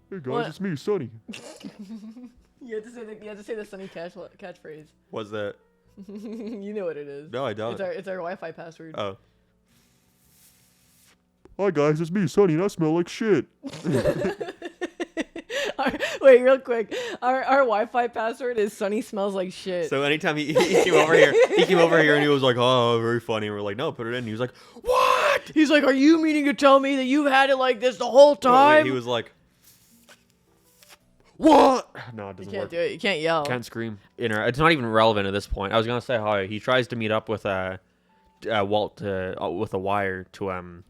Hey guys, What? it's me, Sonny. You have to say the Sunny catchphrase. Was that? You know what it is. No, I don't. It's our Wi-Fi password. Oh. Hi guys, it's me, Sonny, and I smell like shit. Wait, real quick. Our Wi-Fi password is Sunny smells like shit. So anytime he came over here, and he was like, "Oh, very funny." And we're like, "No, put it in." He was like, "What?" He's like, "Are you meaning to tell me that you've had it like this the whole time?" He was like, What? No, it You doesn't can't work. do it. You can't yell. Can't scream. It's not even relevant at this point. I was gonna say how he tries to meet up with Walt with a wire to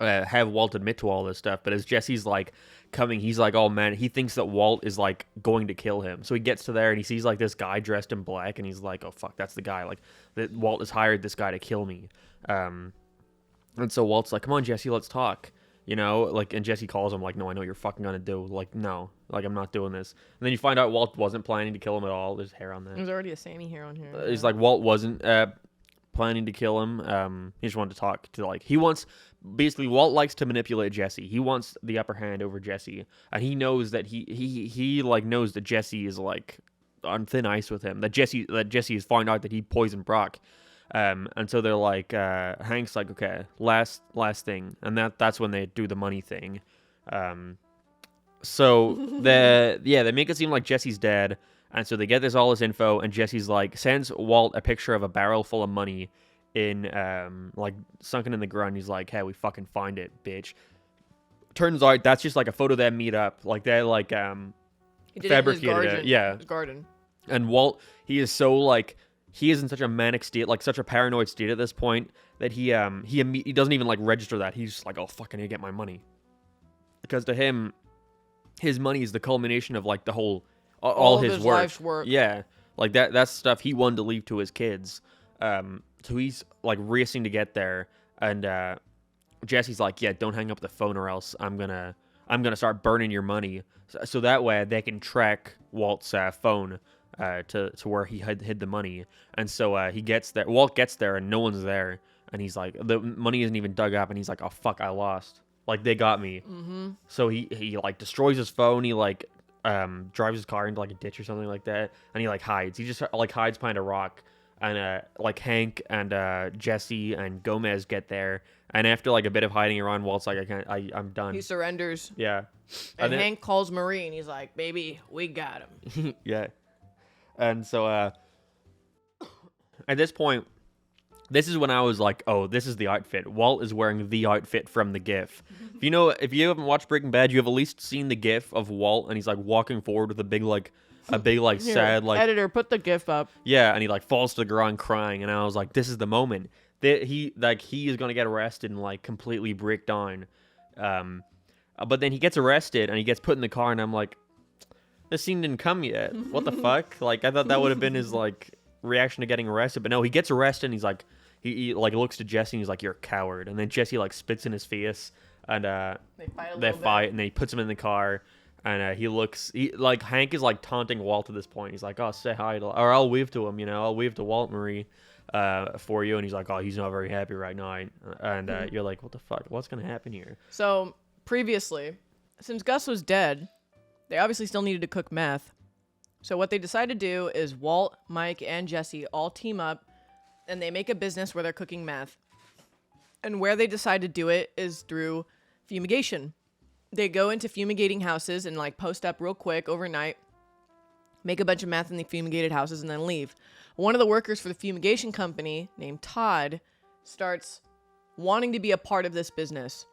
have Walt admit to all this stuff. But as Jesse's like coming, he's like, "Oh man," he thinks that Walt is like going to kill him. So he gets to there and he sees like this guy dressed in black, and he's like, "Oh fuck, that's the guy." Like that Walt has hired this guy to kill me. And so Walt's like, "Come on, Jesse, let's talk." You know, like, and Jesse calls him like, "No, I know what you're fucking gonna do." Like, no, like I'm not doing this. And then you find out Walt wasn't planning to kill him at all. There's hair on that. There's already a Sammy hair on here. He's like, Walt wasn't planning to kill him. He just wanted to talk to he wants basically Walt likes to manipulate Jesse. He wants the upper hand over Jesse, and he knows that he like knows that Jesse is like on thin ice with him. That Jesse has found out that he poisoned Brock. And so they're like, Hank's like, okay, last thing, and that's when they do the money thing. So they make it seem like Jesse's dead, and so they get all this info, and Jesse's like sends Walt a picture of a barrel full of money in like sunken in the ground. He's like, hey, we fucking find it, bitch. Turns out that's just like a photo of them meet up, like they like He did it in his fabricated garden. it, yeah. His garden. And Walt, he is so like he is in such a manic state, like such a paranoid state at this point that he doesn't even like register that. He's just like, oh fuck, I need to get my money, because to him, his money is the culmination of like the whole all of his his work. life's work. Yeah, like that's stuff he wanted to leave to his kids. So he's like racing to get there, and Jesse's like, yeah, don't hang up the phone or else I'm gonna start burning your money, so that way they can track Walt's phone. To where he hid the money. And so he gets there. Walt gets there and no one's there. And he's like, the money isn't even dug up. And he's like, oh fuck, I lost. Like they got me. Mm-hmm. So he like destroys his phone. He like drives his car into like a ditch or something like that. And he like hides. He just like hides behind a rock. And like Hank and Jesse and Gomez get there. And after like a bit of hiding around, Walt's like, I'm done. He surrenders. Yeah. And then, Hank calls Marie and he's like, baby, we got him. yeah. And so at this point, this is when I was like, oh, this is the outfit. Walt is wearing the outfit from the GIF. If you haven't watched Breaking Bad, you have at least seen the GIF of Walt, and he's like walking forward with a big Here, sad like editor, put the GIF up. yeah, and he like falls to the ground crying, and I was like, this is the moment that he is gonna get arrested and like completely break down. But then he gets arrested and he gets put in the car, and I'm like, This scene didn't come yet. What the fuck? Like, I thought that would have been his, like, reaction to getting arrested. But no, he gets arrested and he's like, he like, looks to Jesse and he's like, you're a coward. And then Jesse, like, spits in his face. And, they fight and then he puts him in the car. And, like, Hank is, like, taunting Walt at this point. He's like, oh, say hi to, or I'll wave to him, you know, I'll wave to Walt Marie, for you. And he's like, oh, he's not very happy right now. And, you're like, what the fuck? What's going to happen here? So, previously, since Gus was dead, they obviously still needed to cook meth. So what they decide to do is Walt, Mike, and Jesse all team up, and they make a business where they're cooking meth. And where they decide to do it is through fumigation. They go into fumigating houses and, like, post up real quick overnight, make a bunch of meth in the fumigated houses, and then leave. One of the workers for the fumigation company, named Todd, starts wanting to be a part of this business.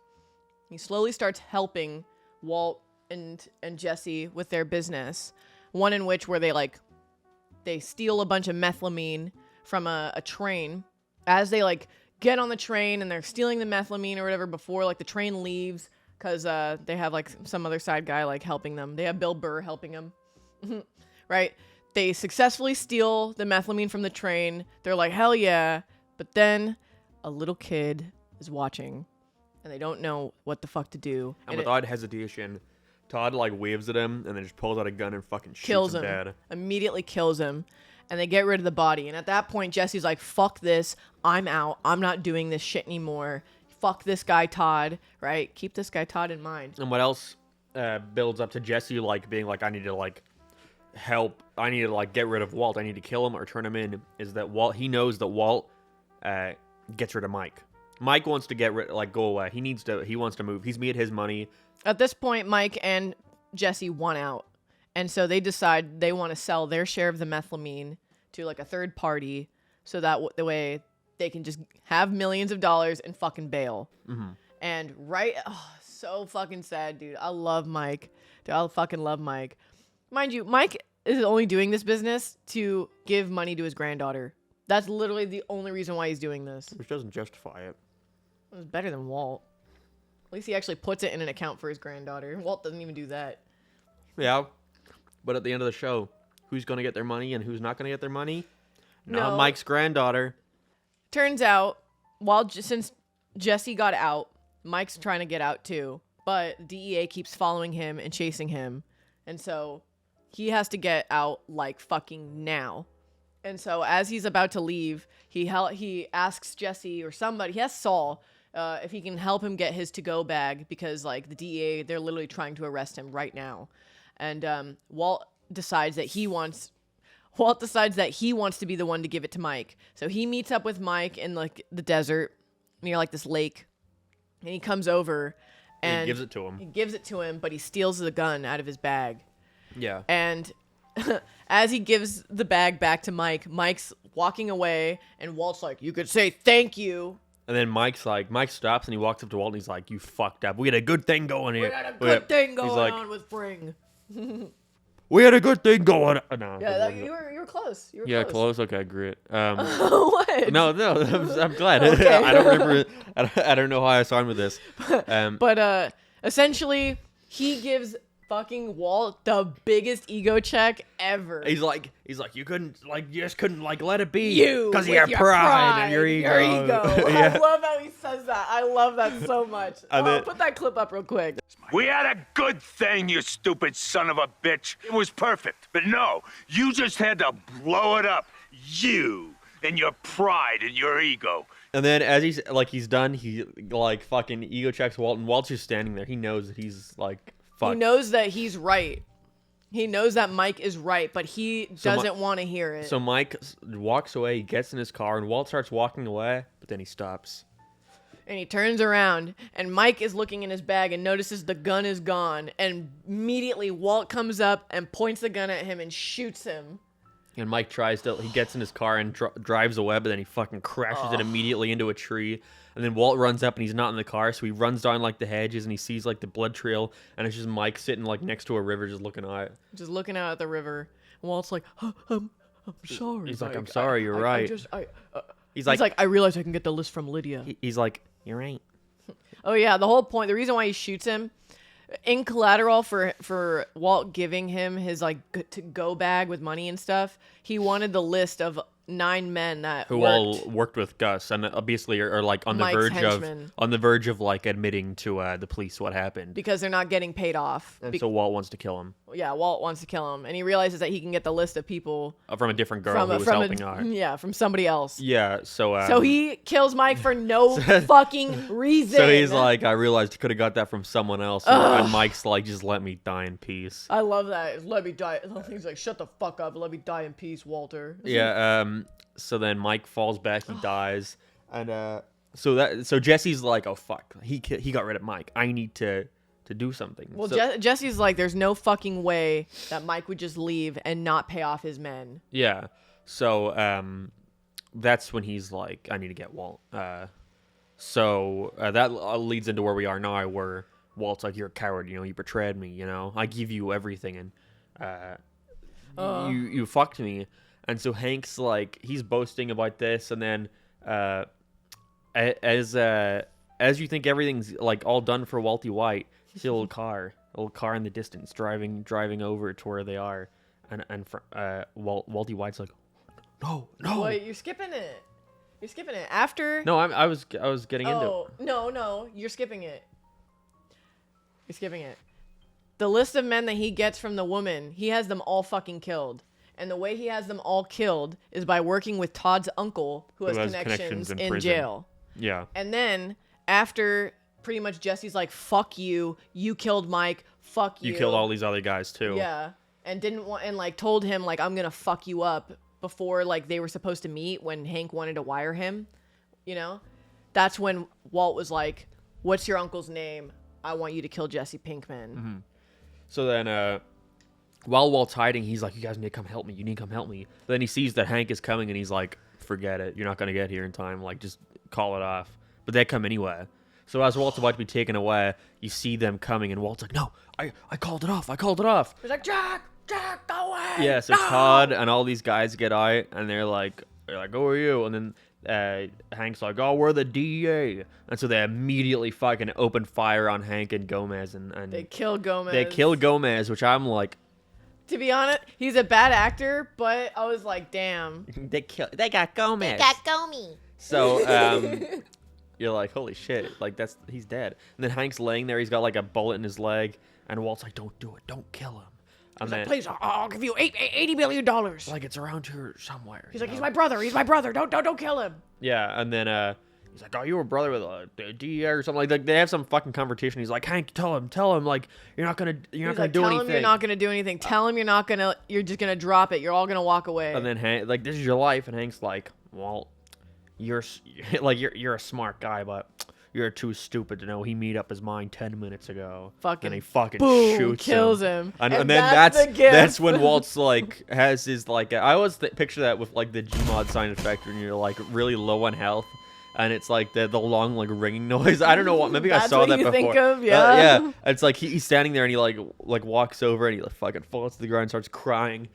He slowly starts helping Walt and Jesse with their business. One in which where they steal a bunch of methylamine from a train. As they, like, get on the train and they're stealing the methylamine or whatever before, like, the train leaves, because they have, like, some other side guy, like, helping them. They have Bill Burr helping them. Right? They successfully steal the methylamine from the train. They're like, hell yeah. But then a little kid is watching. And they don't know what the fuck to do. And without hesitation, Todd, like, waves at him and then just pulls out a gun and fucking shoots kills him him. dead. Immediately kills him. And they get rid of the body. And at that point, Jesse's like, fuck this. I'm out. I'm not doing this shit anymore. Fuck this guy, Todd. Right? Keep this guy, Todd, in mind. And what else builds up to Jesse, like, being like, I need to, like, help. I need to, like, get rid of Walt. I need to kill him or turn him in. Is that Walt? He knows that Walt gets rid of Mike. Mike wants to go away. He wants to move. He's made his money. At this point, Mike and Jesse want out. And so they decide they want to sell their share of the methylamine to, like, a third party so that the way they can just have millions of dollars and fucking bail. Mm-hmm. And so fucking sad, dude. I love Mike. Dude, I fucking love Mike. Mind you, Mike is only doing this business to give money to his granddaughter. That's literally the only reason why he's doing this. Which doesn't justify it. It was better than Walt. At least he actually puts it in an account for his granddaughter. Walt doesn't even do that. Yeah. But at the end of the show, who's going to get their money and who's not going to get their money? Not No. Mike's granddaughter. Turns out, since Jesse got out, Mike's trying to get out too. But DEA keeps following him and chasing him. And so he has to get out, like, fucking now. And so as he's about to leave, he asks Jesse or somebody, he asks Saul, if he can help him get his to-go bag because, like, the DEA, they're literally trying to arrest him right now. And Walt decides that he wants to be the one to give it to Mike. So he meets up with Mike in, like, the desert near, like, this lake. And he comes over and he gives it to him. He gives it to him, but he steals the gun out of his bag. Yeah. And as he gives the bag back to Mike, Mike's walking away, and Walt's like, you could say thank you. And then Mike stops and he walks up to Walt and he's like, you fucked up. We had a good thing going here. We had a good thing going on with Bring. We had a good thing going on. No, Yeah, you were close. You were yeah, close. Okay, great. What? No, I'm glad. Okay. I don't remember. I don't know how I signed with this. But essentially, he gives fucking Walt the biggest ego check ever. He's like, you just couldn't let it be. You, because of with your pride and your ego. Yeah. I love how he says that. I love that so much. Put that clip up real quick. We had a good thing, you stupid son of a bitch. It was perfect. But no, you just had to blow it up. You and your pride and your ego. And then as he's done, he like fucking ego checks Walt, and Walt's just standing there. He knows that he's like fucked. He knows that he's right. He knows that Mike is right, but he doesn't want to hear it. So Mike walks away, he gets in his car, and Walt starts walking away, but then he stops. And he turns around, and Mike is looking in his bag and notices the gun is gone. And immediately Walt comes up and points the gun at him and shoots him. And Mike he gets in his car and drives away, but then he fucking crashes it immediately into a tree. And then Walt runs up and he's not in the car, so he runs down like the hedges and he sees like the blood trail, and it's just Mike sitting like next to a river just looking out. Just looking out at the river. And Walt's like, I'm sorry. He's like, I'm sorry, you're right. He's like, I realize I can get the list from Lydia. He's like, you're right. Oh yeah, the whole point, the reason why he shoots him, in collateral for Walt giving him his like to go bag with money and stuff, he wanted the list of 9 men that all worked with Gus and obviously are like on the verge of like admitting to the police what happened because they're not getting paid off. And so Walt wants to kill him. Yeah, Walt wants to kill him, and he realizes that he can get the list of people from a different girl who was helping out. Yeah, from somebody else. Yeah, so he kills Mike for no fucking reason. So he's like, I realized he could have got that from someone else, and Mike's like, just let me die in peace. I love that. Let me die. He's like, shut the fuck up. Let me die in peace, Walter. Yeah. So then Mike falls back, he dies, and so Jesse's like, oh fuck, he got rid of Mike. I need to do something. Well, Jesse's like, there's no fucking way that Mike would just leave and not pay off his men. Yeah. So that's when he's like, I need to get Walt. So that leads into where we are now, where Walt's like, you're a coward. You betrayed me. I give you everything, and you fucked me. And so Hank's like, he's boasting about this, and then as you think everything's like all done for Walty White, you see a little car in the distance driving over to where they are, and Walty White's like, no. Wait, you're skipping it. After. No, I was getting into it. Oh no, you're skipping it. The list of men that he gets from the woman, he has them all fucking killed. And the way he has them all killed is by working with Todd's uncle, who has connections in jail. Yeah. And then after pretty much Jesse's like, fuck you, you killed Mike, fuck you. You killed all these other guys too. Yeah. And told him like, I'm gonna fuck you up before like they were supposed to meet when Hank wanted to wire him. That's when Walt was like, what's your uncle's name? I want you to kill Jesse Pinkman. Mm-hmm. So then while Walt's hiding, he's like, you guys need to come help me. You need to come help me. Then he sees that Hank is coming, and he's like, forget it. You're not going to get here in time. Like, just call it off. But they come anyway. So as Walt's about to be taken away, you see them coming, and Walt's like, no, I called it off. He's like, Jack, go away. Yeah, so no! Todd and all these guys get out, and they're like, who are you? And then Hank's like, oh, we're the DEA. And so they immediately fucking open fire on Hank and Gomez. And they kill Gomez. They kill Gomez, which I'm like, to be honest, he's a bad actor, but I was like, damn. They got Gomez. They got Gomi. So you're like, holy shit, like he's dead. And then Hank's laying there, he's got like a bullet in his leg, and Walt's like, don't do it, don't kill him. He's like, please, I'll give you $80 million. Like, it's around here somewhere. He's like, he's my brother, don't kill him. Yeah, and then he's like, oh, you were brother with a DEA or something. Like, they have some fucking confrontation. He's like, Hank, tell him, like, you're not gonna do anything. Tell him you're not gonna do anything. Tell him you're just gonna drop it. You're all gonna walk away. And then Hank, like, this is your life. And Hank's like, well, you're a smart guy, but you're too stupid to know he made up his mind 10 minutes ago. Fucking and he fucking boom, kills him. And then that's when Walt's like has his like I always picture that with like the Gmod sound effect when you're like really low on health. And it's like the long like ringing noise. I don't know what. Maybe I saw that before. Think of, yeah. Yeah. It's like he's standing there and he like walks over and he like fucking falls to the ground and starts crying.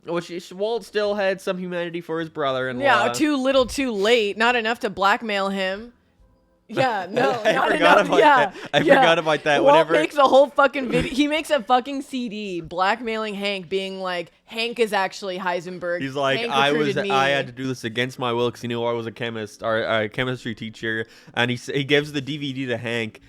Which Walt still had some humanity for his brother. And yeah, too little, too late. Not enough to blackmail him. Yeah, no, not enough. I forgot about that. Walt makes a whole fucking video. He makes a fucking CD blackmailing Hank, being like, Hank is actually Heisenberg. He's like, I had to do this against my will because he knew I was a chemist or a chemistry teacher, and he gives the DVD to Hank,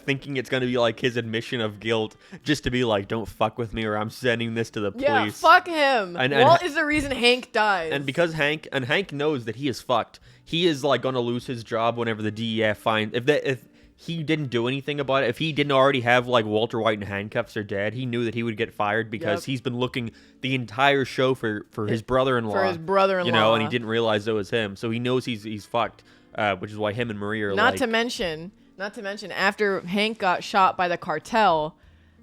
thinking it's gonna be like his admission of guilt, just to be like, don't fuck with me or I'm sending this to the police. Yeah, fuck him. Walt is the reason Hank dies. And because Hank knows that he is fucked. He is like gonna lose his job whenever the DEA finds if he didn't do anything about it. If he didn't already have like Walter White in handcuffs or dead, he knew that he would get fired because he's been looking the entire show for his brother-in-law. For his brother-in-law, and he didn't realize it was him. So he knows he's fucked, which is why him and Maria are Not to mention, after Hank got shot by the cartel,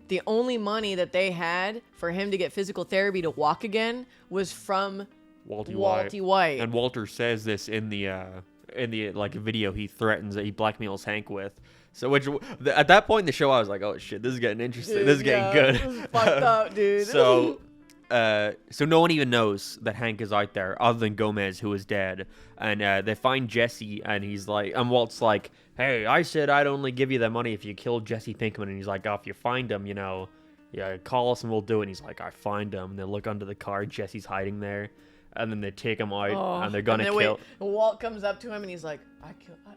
the only money that they had for him to get physical therapy to walk again was from Walty White. And Walter says this in the like video he threatens that he blackmails Hank with. So which at that point in the show I was like, oh shit, this is getting interesting. This is getting good. This is fucked up, dude. So so no one even knows that Hank is out there other than Gomez, who is dead. And they find Jesse, and he's like, and Walt's like, hey, I said I'd only give you the money if you killed Jesse Pinkman. And he's like, oh, if you find him, you know, yeah, call us and we'll do it. And he's like, I find him. And they look under the car. Jesse's hiding there. And then they take him out, and they're gonna kill. Walt comes up to him, and he's like,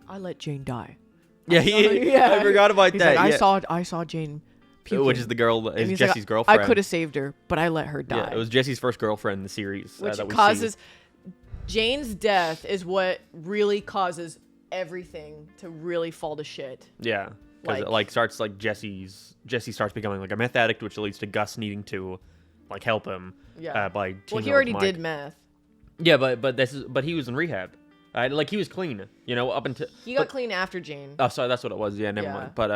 I let Jane die. Yeah, I forgot about he's that. Like, I saw Jane puking. Which is the girl, is Jesse's like, girlfriend. I could have saved her, but I let her die. Yeah, it was Jesse's first girlfriend in the series. Which that we causes see. Jane's death is what really causes everything to really fall to shit. Yeah, because it like starts like Jesse starts becoming like a meth addict, which leads to Gus needing to like help him. Yeah. By well, he already did meth. Yeah, but he was in rehab. Like he was clean, you know, up until he got clean after Jane. Oh, sorry, that's what it was. Yeah, never mind. But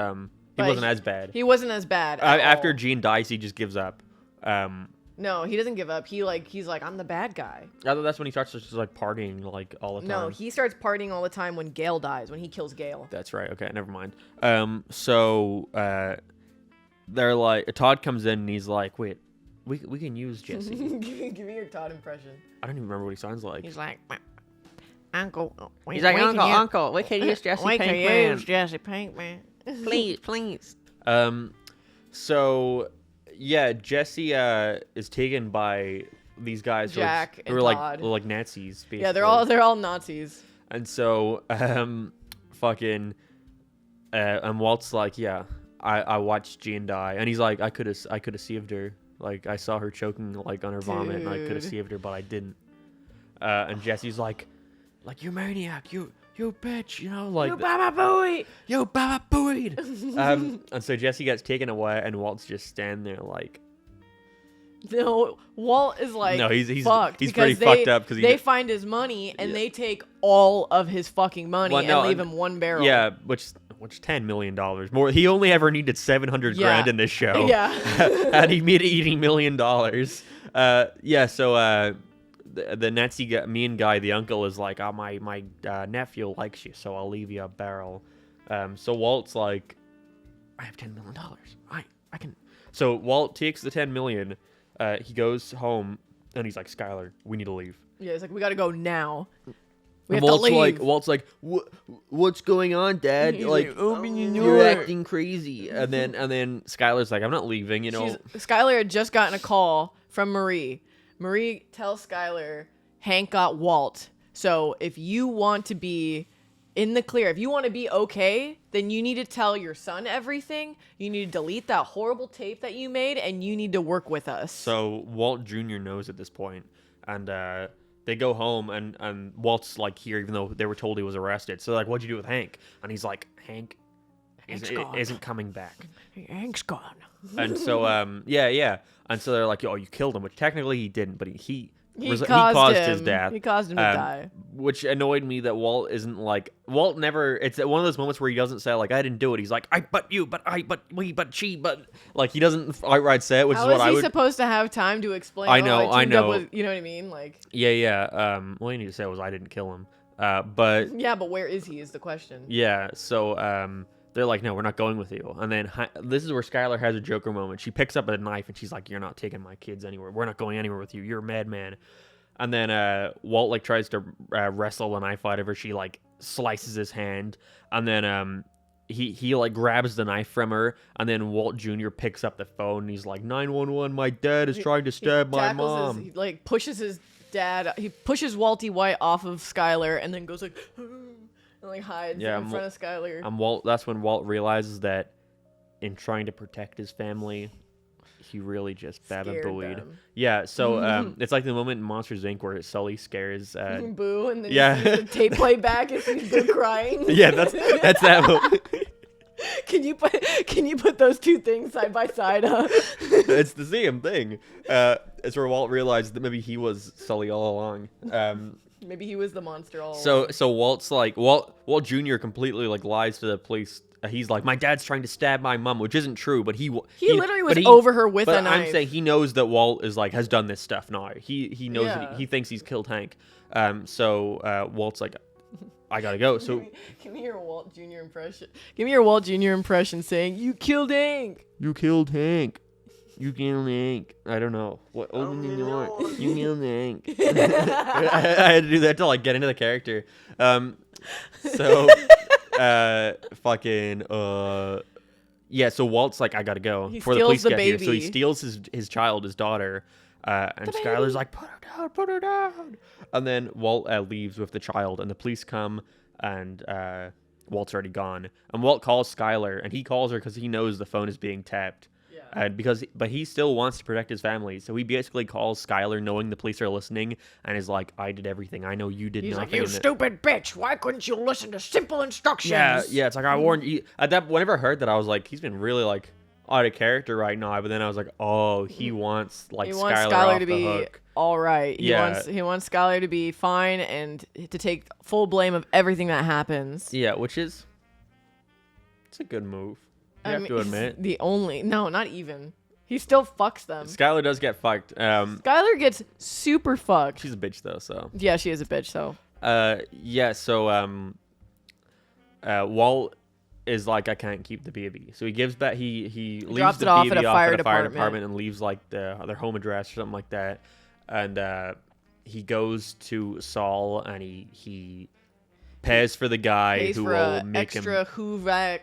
he wasn't as bad. He wasn't as bad. After Gene dies, he just gives up. No, he doesn't give up. He's like, I'm the bad guy. That's when he starts just like partying like all the time. No, he starts partying all the time when Gale dies, when he kills Gale. That's right. Okay, never mind. So they're like, Todd comes in and he's like, wait, we can use Jesse. Give me your Todd impression. I don't even remember what he sounds like. He's like, Uncle. He's like, Uncle, we can use Jesse Pinkman. Use Jesse Pinkman. Please. So yeah, Jesse is taken by these guys Jack who are like Nazis. Basically. Yeah, they're all Nazis. And so fucking and Walt's like, yeah, I watched Jean die, and he's like, I could have saved her. Like I saw her choking like on her vomit, and I could have saved her, but I didn't. And Jesse's like you maniac, you bitch, you know, like you baba booey, you baba booey. And so Jesse gets taken away, and Walt's just standing there like. No, Walt is like, no, he's fucked. He's pretty fucked up because they find his money and they take all of his fucking money and leave him one barrel. Yeah, which $10 million more. He only ever needed 700 grand in this show. Yeah, and he made $80 million. Yeah, so the Nazi guy, mean guy, the uncle, is like, oh, my nephew likes you, so I'll leave you a barrel. So Walt's like, I have $10 million. I can. So Walt takes the $10 million. He goes home and he's like, Skylar, we need to leave. Yeah, it's like, we gotta go now. We have to leave. Walt's like, what's going on, Dad? He's like, open your you're door. acting crazy. And then Skylar's like, I'm not leaving. You know, Skylar had just gotten a call from Marie. Marie tells Skylar, Hank got Walt. So if you want to be in the clear, if you want to be okay, then you need to tell your son everything. You need to delete that horrible tape that you made, and you need to work with us. So Walt Jr. knows at this point, and they go home, and Walt's like here, even though they were told he was arrested. So like, what'd you do with Hank? And he's like, Hank isn't coming back. Hank's gone. And so yeah. And so they're like, oh, you killed him, which technically he didn't, but he caused his death. He caused him to die. Which annoyed me that Walt isn't like, Walt never, it's one of those moments where he doesn't say like, I didn't do it. He's like, but you, but I, but we, but she, but like, he doesn't outright say it, which How is what I would. How is he supposed to have time to explain? I know. You know what I mean? Like. Yeah. All you need to say was I didn't kill him. But. Yeah, but where is he is the question. Yeah, so they're like, no, we're not going with you. And then this is where Skylar has a Joker moment. She picks up a knife and she's like, you're not taking my kids anywhere. We're not going anywhere with you. You're a madman. And then Walt like tries to wrestle a knife out of her. She like slices his hand, and then he like grabs the knife from her. And then Walt Jr. picks up the phone and he's like, 911, my dad is trying to stab my mom. He like pushes his dad. He pushes Walty White off of Skylar and then goes like, and like hides in front of Skylar. That's when Walt realizes that in trying to protect his family, he really just baba-booied. Yeah, so it's like the moment in Monsters Inc. where Sully scares Boo, and then you see the tape play back and sees Boo crying. Yeah, that's that moment. Can you put those two things side by side? It's the same thing. It's where Walt realized that maybe he was Sully all along. Maybe he was the monster all along. So Walt's like, Walt Jr. completely like lies to the police. He's like, my dad's trying to stab my mom, which isn't true, but he literally was over her with a knife. I'm saying he knows that Walt is like has done this stuff now. He knows that he thinks he's killed Hank. So Walt's like, I gotta go. So give me your Walt Jr. impression. Give me your Walt Jr. impression saying, "You killed Hank." You killed Hank. You can link. I don't know. What open the door? You can link. I had to do that to like get into the character. So yeah, so Walt's like, I gotta go He before the police steals the get here. So he baby. steals his child, his daughter, and Skylar's like, put her down. And then Walt leaves with the child, and the police come, and Walt's already gone. And Walt calls Skylar, and he calls her because he knows the phone is being tapped. But he still wants to protect his family, so he basically calls Skylar knowing the police are listening, and is like, "I did everything. I know you did He's nothing." like, you stupid bitch! Why couldn't you listen to simple instructions? Yeah. It's like I warned you. Whenever I heard that, I was like, he's been really like out of character right now. But then I was like, oh, he wants He wants Skylar Skylar off to the be hook. all right. He wants Skylar to be fine and to take full blame of everything that happens. Yeah, it's a good move. You have to admit. Not even. He still fucks them. Skylar does get fucked. Skylar gets super fucked. She's a bitch though, so. Yeah, she is a bitch. So. Walt is like, I can't keep the baby, so he gives back. He leaves drops the it off baby at a off fire at a fire department. department and leaves like their home address or something like that. And he goes to Saul and he pays for the guy Pays who for will a make extra him. Huvec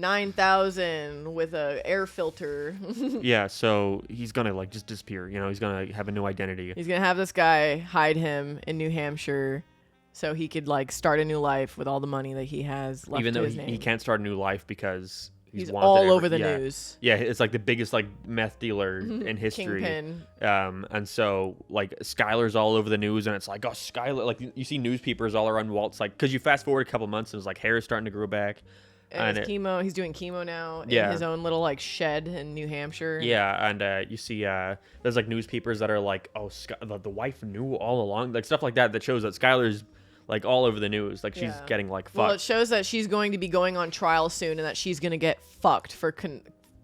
9000 with a air filter. Yeah, so he's gonna like just disappear. You know, he's gonna have a new identity. He's gonna have this guy hide him in New Hampshire, so he could like start a new life with all the money that he has left Even to though his name. he can't start a new life because He's wanted all over the news. Yeah, it's like the biggest like meth dealer in history. Kingpin. And so like Skylar's all over the news, and it's like, oh, Skylar, like you see newspapers all around Walt's, like, because you fast forward a couple months and his like hair is starting to grow back. And his chemo, he's doing chemo now in his own little like shed in New Hampshire. Yeah, and you see there's like newspapers that are like, oh, the wife knew all along, like stuff like that shows that Skylar's like all over the news, like she's getting like fucked. Well, it shows that she's going to be going on trial soon, and that she's gonna get fucked for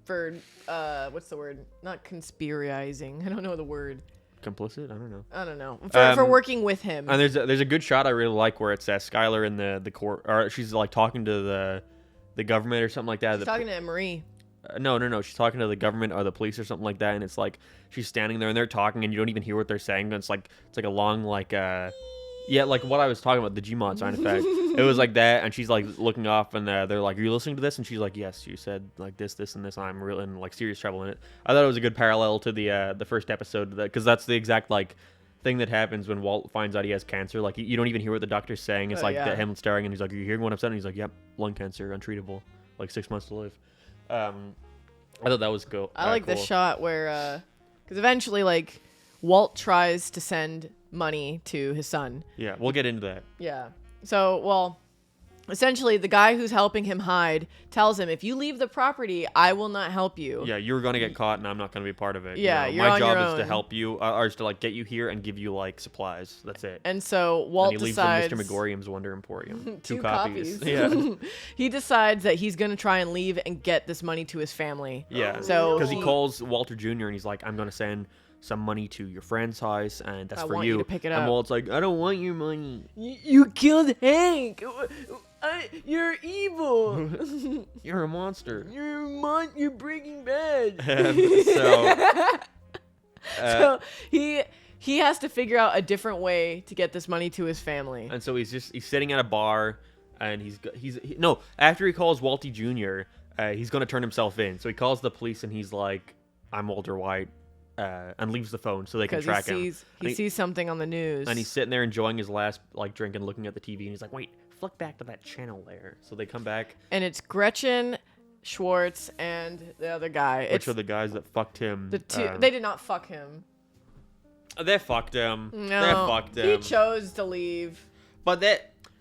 what's the word? Not conspirizing. I don't know the word. Complicit? I don't know. For working with him. And there's a good shot I really like where it's Skylar in the court, or she's like talking to the government or something like that. She's talking to Marie. No. She's talking to the government or the police or something like that, and it's like she's standing there and they're talking, and you don't even hear what they're saying. And it's like a long like like what I was talking about, the Gmod sound effect. It was like that, and she's like looking off, and they're like, "Are you listening to this?" And she's like, "Yes, you said like this, and this. I'm really in like serious trouble in it." I thought it was a good parallel to the first episode, because that's the exact like thing that happens when Walt finds out he has cancer. Like you don't even hear what the doctor's saying. It's him staring, and he's like, "Are you hearing what I'm saying?" And he's like, "Yep, lung cancer, untreatable, like 6 months to live." I thought that was cool. I like the shot where, because eventually like Walt tries to send money to his son. Yeah, we'll get into that. Yeah. So, well, essentially the guy who's helping him hide tells him, if you leave the property, I will not help you. Yeah, you're gonna get caught, and I'm not gonna be a part of it. Yeah, you know? you're my on job your is to own. help you, or is to like get you here and give you like supplies. That's it. And so Walt and he decides leaves the Mr. Megorium's Wonder Emporium. two copies. copies. Yeah. He decides that he's gonna try and leave and get this money to his family. Yeah. So because he calls Walter Jr. and he's like, "I'm gonna send some money to your friend's house, and that's I for want you." you to pick it and up. Walt's like, "I don't want your money." You killed Hank. You're evil. You're a monster. You're Breaking Bad. So, So he has to figure out a different way to get this money to his family. and so he's sitting at a bar, and after he calls Walty Jr., he's gonna turn himself in. So he calls the police, and he's like, "I'm Walter White," and leaves the phone so they can Because track him. he sees something on the news. And he's sitting there enjoying his last like drink and looking at the TV, and he's like, "Wait, flick back to that channel there." So they come back, and it's Gretchen, Schwartz, and the other guy. which are the guys that fucked him. The two. They did not fuck him. They fucked him. No, They fucked him. he chose to leave. But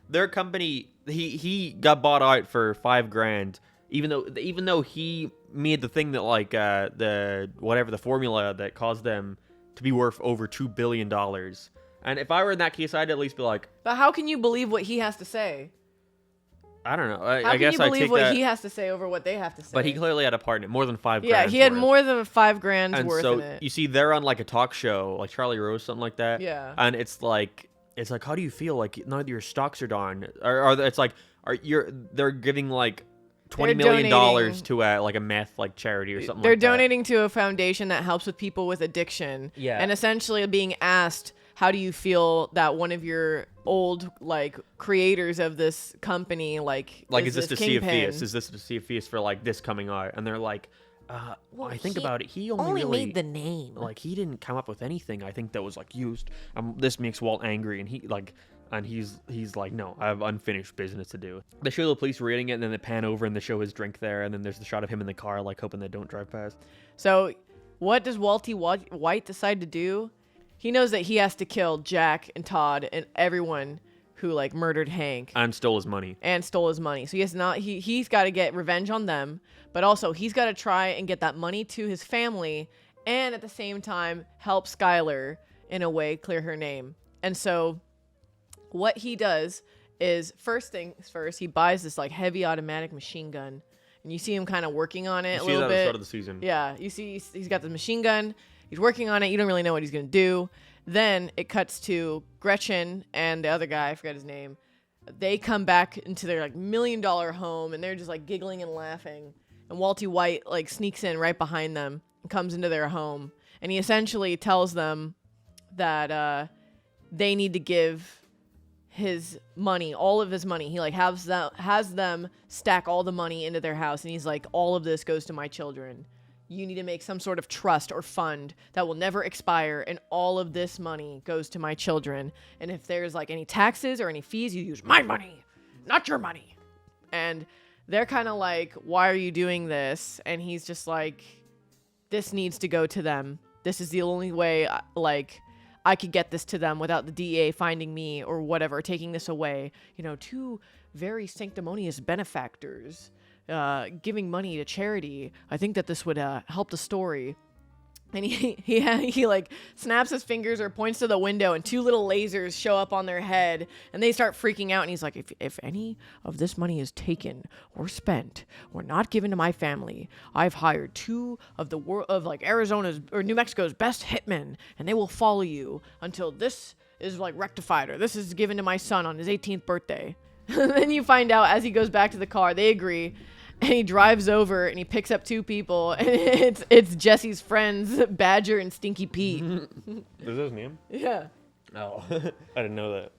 their company, he got bought out for $5,000, even though he made the thing that like the formula that caused them to be worth over $2 billion. And if I were in that case, I'd at least be like, But how can you believe what he has to say? I don't know. How I can guess you I believe take what that. he has to say over what they have to say? But he clearly had a part in it, more than $5,000. Yeah, he had worth. more than $5,000 And worth so in it. you see, they're on like a talk show, like Charlie Rose, something like that. Yeah. And it's like, how do you feel? Like now that your stocks are down, or it's like, they're giving like $20 million to like a meth like charity or something They're like that. donating to a foundation that helps with people with addiction. Yeah. And essentially being asked, how do you feel that one of your old like creators of this company like is this to see a kingpin? feast? Is this to see a feast for like this coming out? And they're like, I think about it. He only really made the name. like he didn't come up with anything. I think that was like used. This makes Walt angry, and he's like, no, I have unfinished business to do. They show the police raiding it, and then they pan over and they show his drink there, and then there's the shot of him in the car, like hoping they don't drive past. So what does Walty White decide to do? He knows that he has to kill Jack and Todd and everyone who like murdered Hank And stole his money. So he's got to get revenge on them, but also he's got to try and get that money to his family, and at the same time help Skylar in a way clear her name. And so what he does is, first things first, he buys this like heavy automatic machine gun, and you see him kind of working on it a little bit. You see that at the start of the season. Yeah, you see he's got the machine gun. He's working on it. You don't really know what he's going to do. Then it cuts to Gretchen and the other guy, I forget his name. They come back into their like $1 million home, and they're just like giggling and laughing. And Walty White like sneaks in right behind them and comes into their home. And he essentially tells them that they need to give his money, all of his money. He like has them stack all the money into their house, and he's like, all of this goes to my children. You need to make some sort of trust or fund that will never expire, and all of this money goes to my children. And if there's like any taxes or any fees, you use my money, not your money. And they're kind of like, why are you doing this? And he's just like, this needs to go to them. This is the only way like I could get this to them without the DEA finding me or whatever, taking this away. You know, two very sanctimonious benefactors giving money to charity. I think that this would help the story. And he like snaps his fingers or points to the window, and two little lasers show up on their head, and they start freaking out. And he's like, if any of this money is taken or spent or not given to my family, I've hired two of the like Arizona's or New Mexico's best hitmen, and they will follow you until this is like rectified or this is given to my son on his 18th birthday. And then you find out as he goes back to the car, they agree. And he drives over and he picks up two people, and it's Jesse's friends, Badger and Stinky Pete. Is that his name? Yeah. Oh, I didn't know that.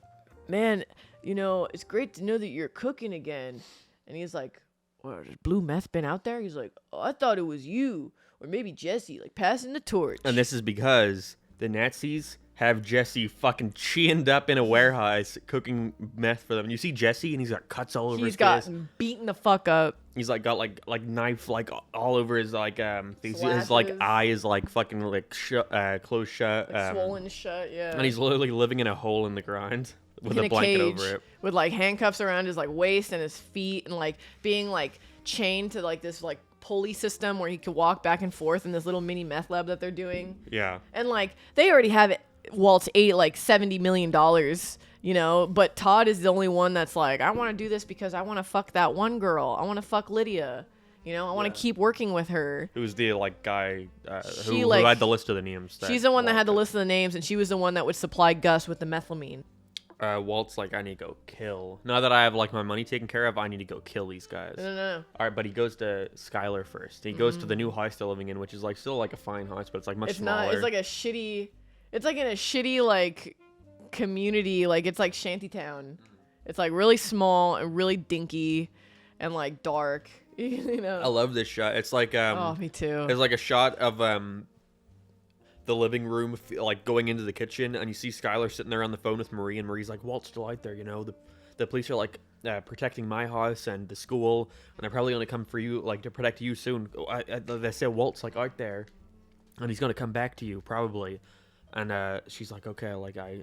Man, you know, it's great to know that you're cooking again. And he's like, well, has blue meth been out there? He's like, oh, I thought it was you. Or maybe Jesse, like passing the torch. And this is because the Nazis have Jesse fucking chained up in a warehouse cooking meth for them. And you see Jesse, and he's got cuts all over his He's got face. beaten the fuck up. He's like got like knife like all over his like face. His like Slashes. eye is like fucking like closed shut. Like swollen shut, yeah. And he's literally living in a hole in the ground with in a blanket cage over it. with like handcuffs around his like waist and his feet, and like being like chained to like this like pulley system where he could walk back and forth in this little mini meth lab that they're doing. Yeah. And like they already have it. Walt's ate like $70 million, you know, but Todd is the only one that's like, I want to do this because I want to fuck that one girl. I want to fuck Lydia. You know, I want to keep working with her. Who's the like guy who like- had the list of the names? She's the one that had the list of the names, and she was the one that would supply Gus with the methylamine. Walt's like, I need to go kill. Now that I have like my money taken care of, I need to go kill these guys. No. All right, but he goes to Skylar first. He goes to the new house they're living in, which is like still like a fine house, but it's like much It's smaller. not. It's like a shitty. It's like in a shitty like community. Like it's like shantytown. It's like really small and really dinky, and like dark. You know. I love this shot. It's like Oh, me too. It's like a shot of the living room, like going into the kitchen, and you see Skylar sitting there on the phone with Marie, and Marie's like, Walt's still out there, you know. The police are like protecting my house and the school, and they're probably gonna come for you, like to protect you soon. They say Walt's like out there, and he's gonna come back to you probably. And she's like, okay, like I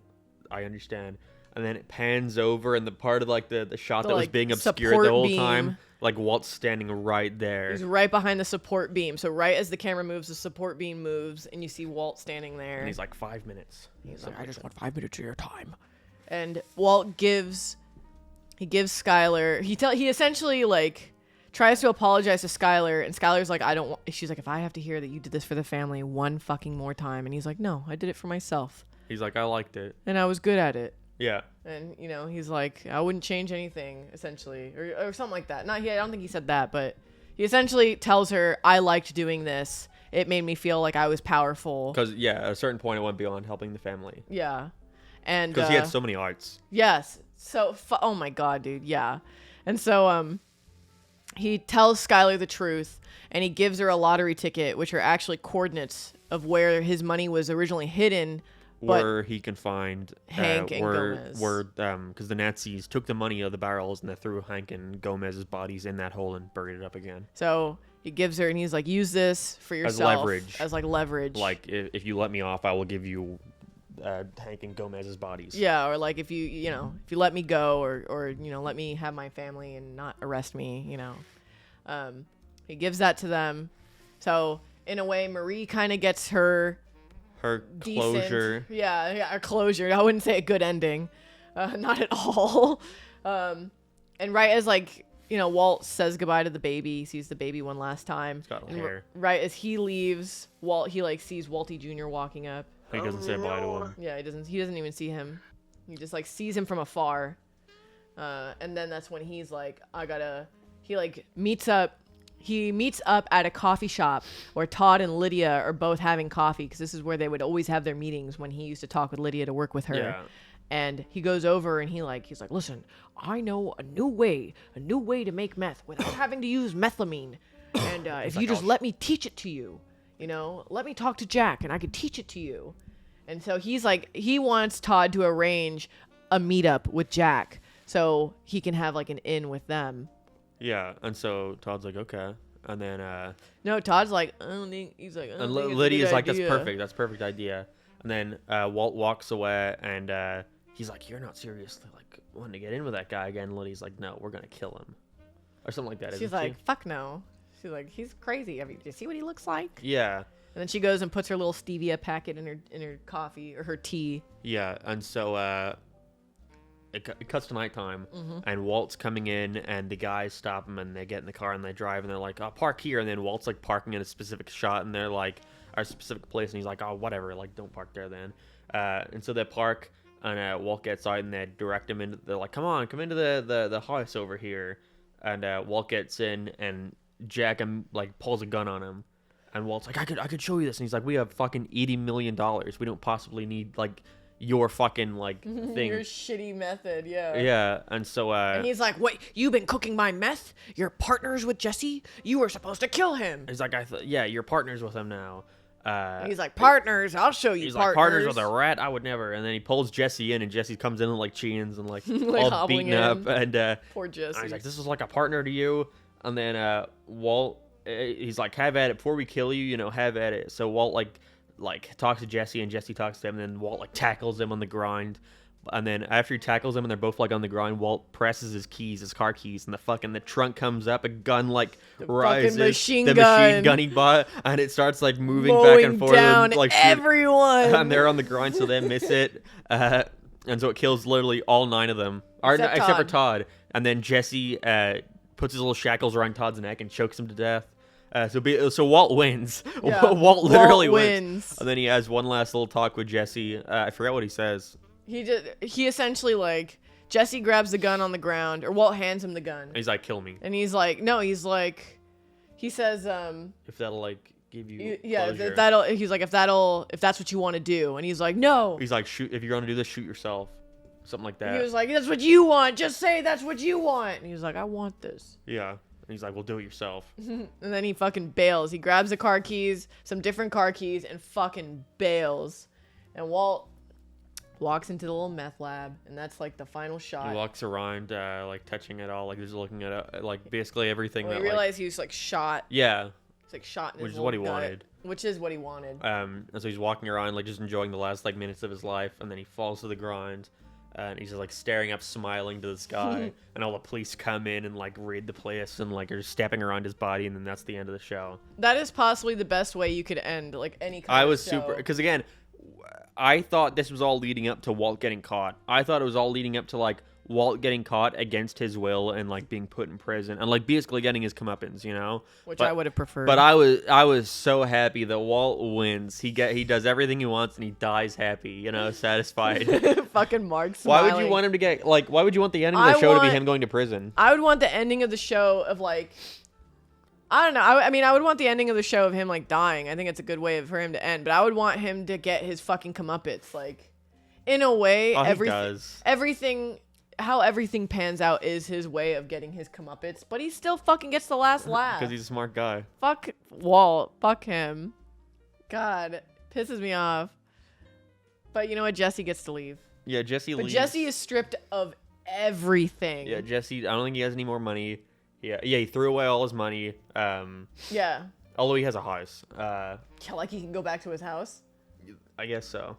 understand. And then it pans over, and the part of like the shot that was like, being obscured support the whole beam. time, like Walt's standing right there. He's right behind the support beam. So right as the camera moves, the support beam moves, and you see Walt standing there. And he's like, 5 minutes. He's like, I just want 5 minutes of your time. And Walt gives Skylar. He essentially like tries to apologize to Skylar, and Skylar's like, I don't want. She's like, if I have to hear that you did this for the family one fucking more time, and he's like, no, I did it for myself, He's like, I liked it. and I was good at it. Yeah. And, you know, he's like, I wouldn't change anything, essentially. Or something like that. I don't think he said that, but he essentially tells her, I liked doing this. It made me feel like I was powerful. Because, yeah, at a certain point it went beyond helping the family. Yeah. And Because he had so many arts. yes. So, oh my God, dude. Yeah. And so, he tells Skylar the truth, and he gives her a lottery ticket, which are actually coordinates of where his money was originally hidden. Where he can find Hank and Gomez. Because the Nazis took the money out of the barrels and they threw Hank and Gomez's bodies in that hole and buried it up again. So he gives her, and he's like, use this for yourself. As leverage. Like, if you let me off, I will give you Hank and Gomez's bodies. Yeah, or like if you let me go, or let me have my family and not arrest me, he gives that to them. So in a way, Marie kind of gets her closure. Decent, yeah, a closure. I wouldn't say a good ending, not at all. And right as Walt says goodbye to the baby, he sees the baby one last time. It's got and hair. Right as he leaves, he sees Walty Jr. walking up. He doesn't say bye to him. Yeah, he doesn't even see him. He just sees him from afar. And then that's when he's like, he meets up at a coffee shop where Todd and Lydia are both having coffee, because this is where they would always have their meetings when he used to talk with Lydia to work with her. Yeah. And he goes over and he's like, listen, I know a new way to make meth without having to use methylamine. And if you just let me teach it to you, let me talk to Jack and I could teach it to you. And so he wants Todd to arrange a meetup with Jack so he can have an in with them. Yeah, and so Todd's like, okay. And then no, Todd's like, I don't think, he's like, I don't and think it's a Lydia's good like, idea. that's perfect idea. And then Walt walks away and he's like, you're not seriously wanting to get in with that guy again. Lydia's like, no, we're gonna kill him, or something like that. She's like, fuck no. She's like, he's crazy. Do you see what he looks like? Yeah. And then she goes and puts her little stevia packet in her coffee or her tea. Yeah, and so it cuts to nighttime, Mm-hmm. and Walt's coming in, and the guys stop him, and they get in the car and they drive, and they're like, "Oh, park here." And then Walt's parking in a specific shot, and they're like, or a specific place, and he's like, "Oh, whatever, don't park there then." And so they park, and Walt gets out, and they direct him into. They're like, "Come on, come into the house over here." And Walt gets in, and Jack pulls a gun on him, and Walt's like, I could show you this," and he's like, "We have fucking $80 million. We don't possibly need your fucking thing." Your shitty method, yeah. Yeah, and so and he's like, "Wait, you've been cooking my meth? You're partners with Jesse? You were supposed to kill him." he's like, "Yeah, you're partners with him now." And he's like, "Partners? I'll show you He's partners." like, "Partners with a rat? I would never." And then he pulls Jesse in, and Jesse comes in chains and all hobbling beaten up, in. and Poor Jesse. he's like, "This is a partner to you." And then Walt, he's like, "Have at it before we kill you, have at it." So Walt talks to Jesse, and Jesse talks to him, and then Walt tackles him on the ground. And then after he tackles him and they're both on the ground, Walt presses his car keys, and the trunk comes up, a gun rises, machine the gun. machine gun he bought, and it starts moving mowing back and forth, down and, everyone. and they're on the ground, so they miss it, and so it kills literally all 9 of them, except for Todd. And then Jesse puts his little shackles around Todd's neck and chokes him to death. So Walt wins. Yeah, Walt literally Walt wins. And then he has one last little talk with Jesse. I forgot what he says. He essentially Jesse grabs the gun on the ground, or Walt hands him the gun. He's like, "Kill me." And he's like, no, he says, if that'll give you closure. If that's what you want to do. And he's like, no. He's like, "Shoot, if you're gonna do this, shoot yourself." Something like that. He was like, "That's what you want. Just say that's what you want." And he's like, "I want this." Yeah. And he's like, "Well, do it yourself." And then he fucking bails. He grabs the car keys, some different car keys, and fucking bails. And Walt walks into the little meth lab, and that's the final shot. He walks around, touching it all, he's looking at it, basically everything. Well, that he realized he was shot. Yeah. It's shot in Which his is what he gut, wanted. Which is what he wanted. And so he's walking around, just enjoying the last minutes of his life, and then he falls to the ground. And he's just staring up, smiling to the sky, and all the police come in and raid the place and are stepping around his body, and then that's the end of the show. That is possibly the best way you could end any kind of show. I was super, because again, I thought this was all leading up to Walt getting caught. I thought it was all leading up to like Walt getting caught against his will and like being put in prison and like basically getting his comeuppance, you know. Which I would have preferred. But I was so happy that Walt wins. He does everything he wants and he dies happy, you know, satisfied. Fucking Mark smiling. Why would you want him to get like? Why would you want the ending of the show to be him going to prison? I would want the ending of the show of like, I don't know. I mean, I would want the ending of the show of him like dying. I think it's a good way for him to end. But I would want him to get his fucking comeuppance. Like, in a way, everything. How everything pans out is his way of getting his comeuppance, but he still fucking gets the last laugh. Because he's a smart guy. Fuck Walt. Fuck him. God, pisses me off. But you know what? Jesse gets to leave. Yeah, Jesse leaves. But Jesse is stripped of everything. Yeah, Jesse, I don't think he has any more money. Yeah, he threw away all his money. Yeah. Although he has a house. Yeah, like he can go back to his house? I guess so.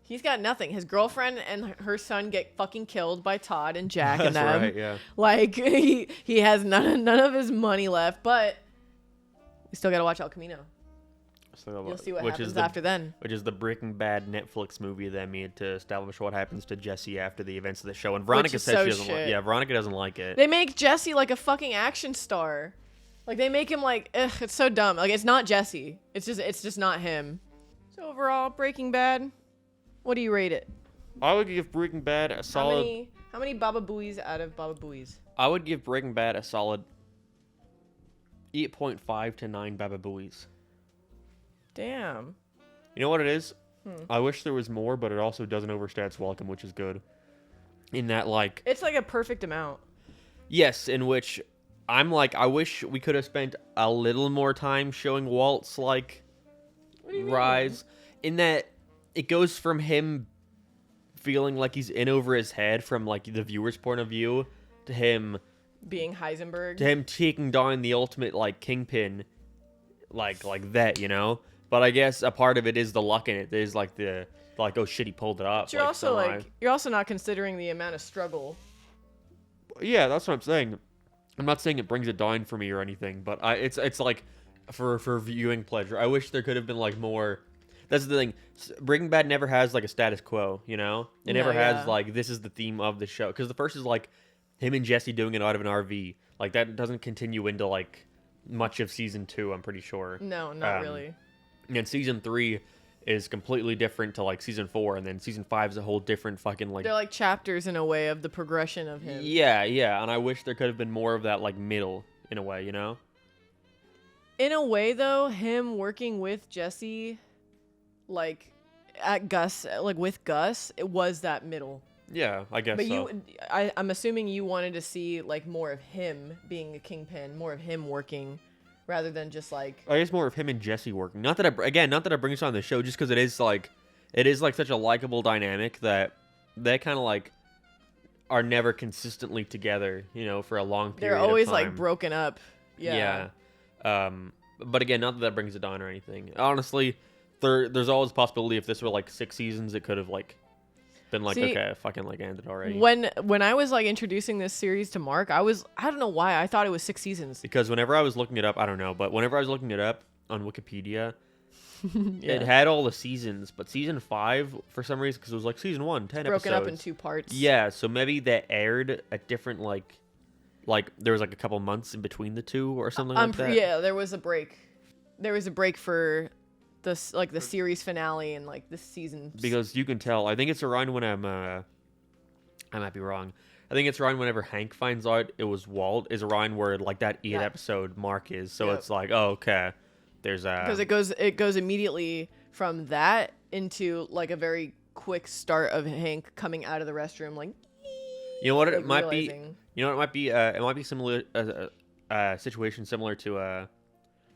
He's got nothing. His girlfriend and her son get fucking killed by Todd and Jack and them. That's right, yeah. Like he has none of his money left, but we still gotta watch El Camino. You'll see what happens after then. Which is the Breaking Bad Netflix movie they made to establish what happens to Jesse after the events of the show. And Veronica says she doesn't like. Yeah, Veronica doesn't like it. They make Jesse like a fucking action star. Like they make him like, ugh, it's so dumb. Like it's not Jesse. It's just not him. So overall, Breaking Bad. What do you rate it? I would give Breaking Bad a solid. How many Baba Booies out of Baba Booies? I would give Breaking Bad a solid 8.5 to 9 Baba Booies. Damn. You know what it is? I wish there was more, but it also doesn't overstay its welcome, which is good. In that, like... It's like a perfect amount. Yes, in which I'm like, I wish we could have spent a little more time showing Walt's, like, rise. In that... It goes from him feeling like he's in over his head from like the viewer's point of view to him being Heisenberg, to him taking down the ultimate like kingpin, like that, you know. But I guess a part of it is the luck in it. There's like the like, oh shit, he pulled it up. But you're also like you're also not considering the amount of struggle. Yeah, that's what I'm saying. I'm not saying it brings it down for me or anything, but it's like for viewing pleasure. I wish there could have been like more. That's the thing. Breaking Bad never has like a status quo, you know? It never has like, this is the theme of the show. Because the first is like him and Jesse doing it out of an RV. Like that doesn't continue into like much of season 2, I'm pretty sure. No, not really. And season 3 is completely different to like season 4. And then season 5 is a whole different fucking like... They're like chapters in a way of the progression of him. Yeah. And I wish there could have been more of that like middle in a way, you know? In a way though, him working with Jesse... like at Gus, like with Gus, it was that middle. Yeah, I guess. But I'm assuming you wanted to see like more of him being a kingpin, more of him working, rather than just like. I guess more of him and Jesse working. Not that I bring this on the show, just because it is like such a likable dynamic that they kind of like are never consistently together, you know, for a long period. They're always of time. like broken up. Yeah. But again, not that brings it down or anything. Honestly. There's always a possibility if this were like 6 seasons, it could have like been like, okay, fucking like ended already. When I was like introducing this series to Mark, I don't know why I thought it was 6 seasons. Because whenever I was looking it up, I don't know, but whenever I was looking it up on Wikipedia, it had all the seasons, but season 5 for some reason, because it was like season 1, 10 broken episodes. Up in 2 parts. Yeah, so maybe they aired at different like there was like a couple months in between the two or something like that. Yeah, there was a break. There was a break for the series finale and like the season. Because you can tell, I think it's around when I might be wrong. I think it's around whenever Hank finds out it was Walt, is around where like that 8 episode mark is. So it's like, oh, okay, there's a because it goes immediately from that into like a very quick start of Hank coming out of the restroom, like. You know what it like might realizing. be. You know what it might be. It might be similar. A situation similar to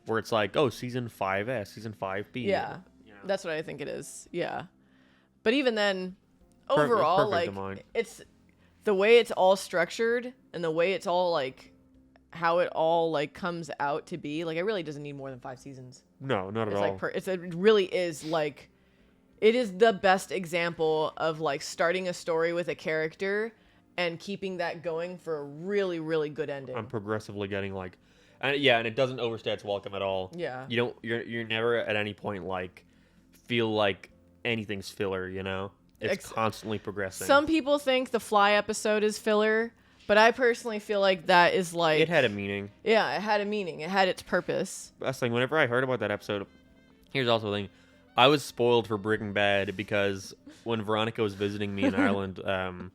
where it's like, oh, season 5A, season 5B. Yeah, that's what I think it is. Yeah, but even then, overall, like it's the way it's all structured and the way it's all like how it all like comes out to be. Like it really doesn't need more than 5 seasons. No, not at all. It really is like it is the best example of like starting a story with a character and keeping that going for a really, really good ending. I'm progressively getting like And it doesn't overstay its welcome at all. Yeah. You're never at any point like feel like anything's filler, you know? It's constantly progressing. Some people think the Fly episode is filler, but I personally feel like that is like... It had a meaning. Yeah, it had a meaning. It had its purpose. That's the thing. Whenever I heard about that episode, here's also the thing. I was spoiled for Breaking Bad because when Veronica was visiting me in Ireland last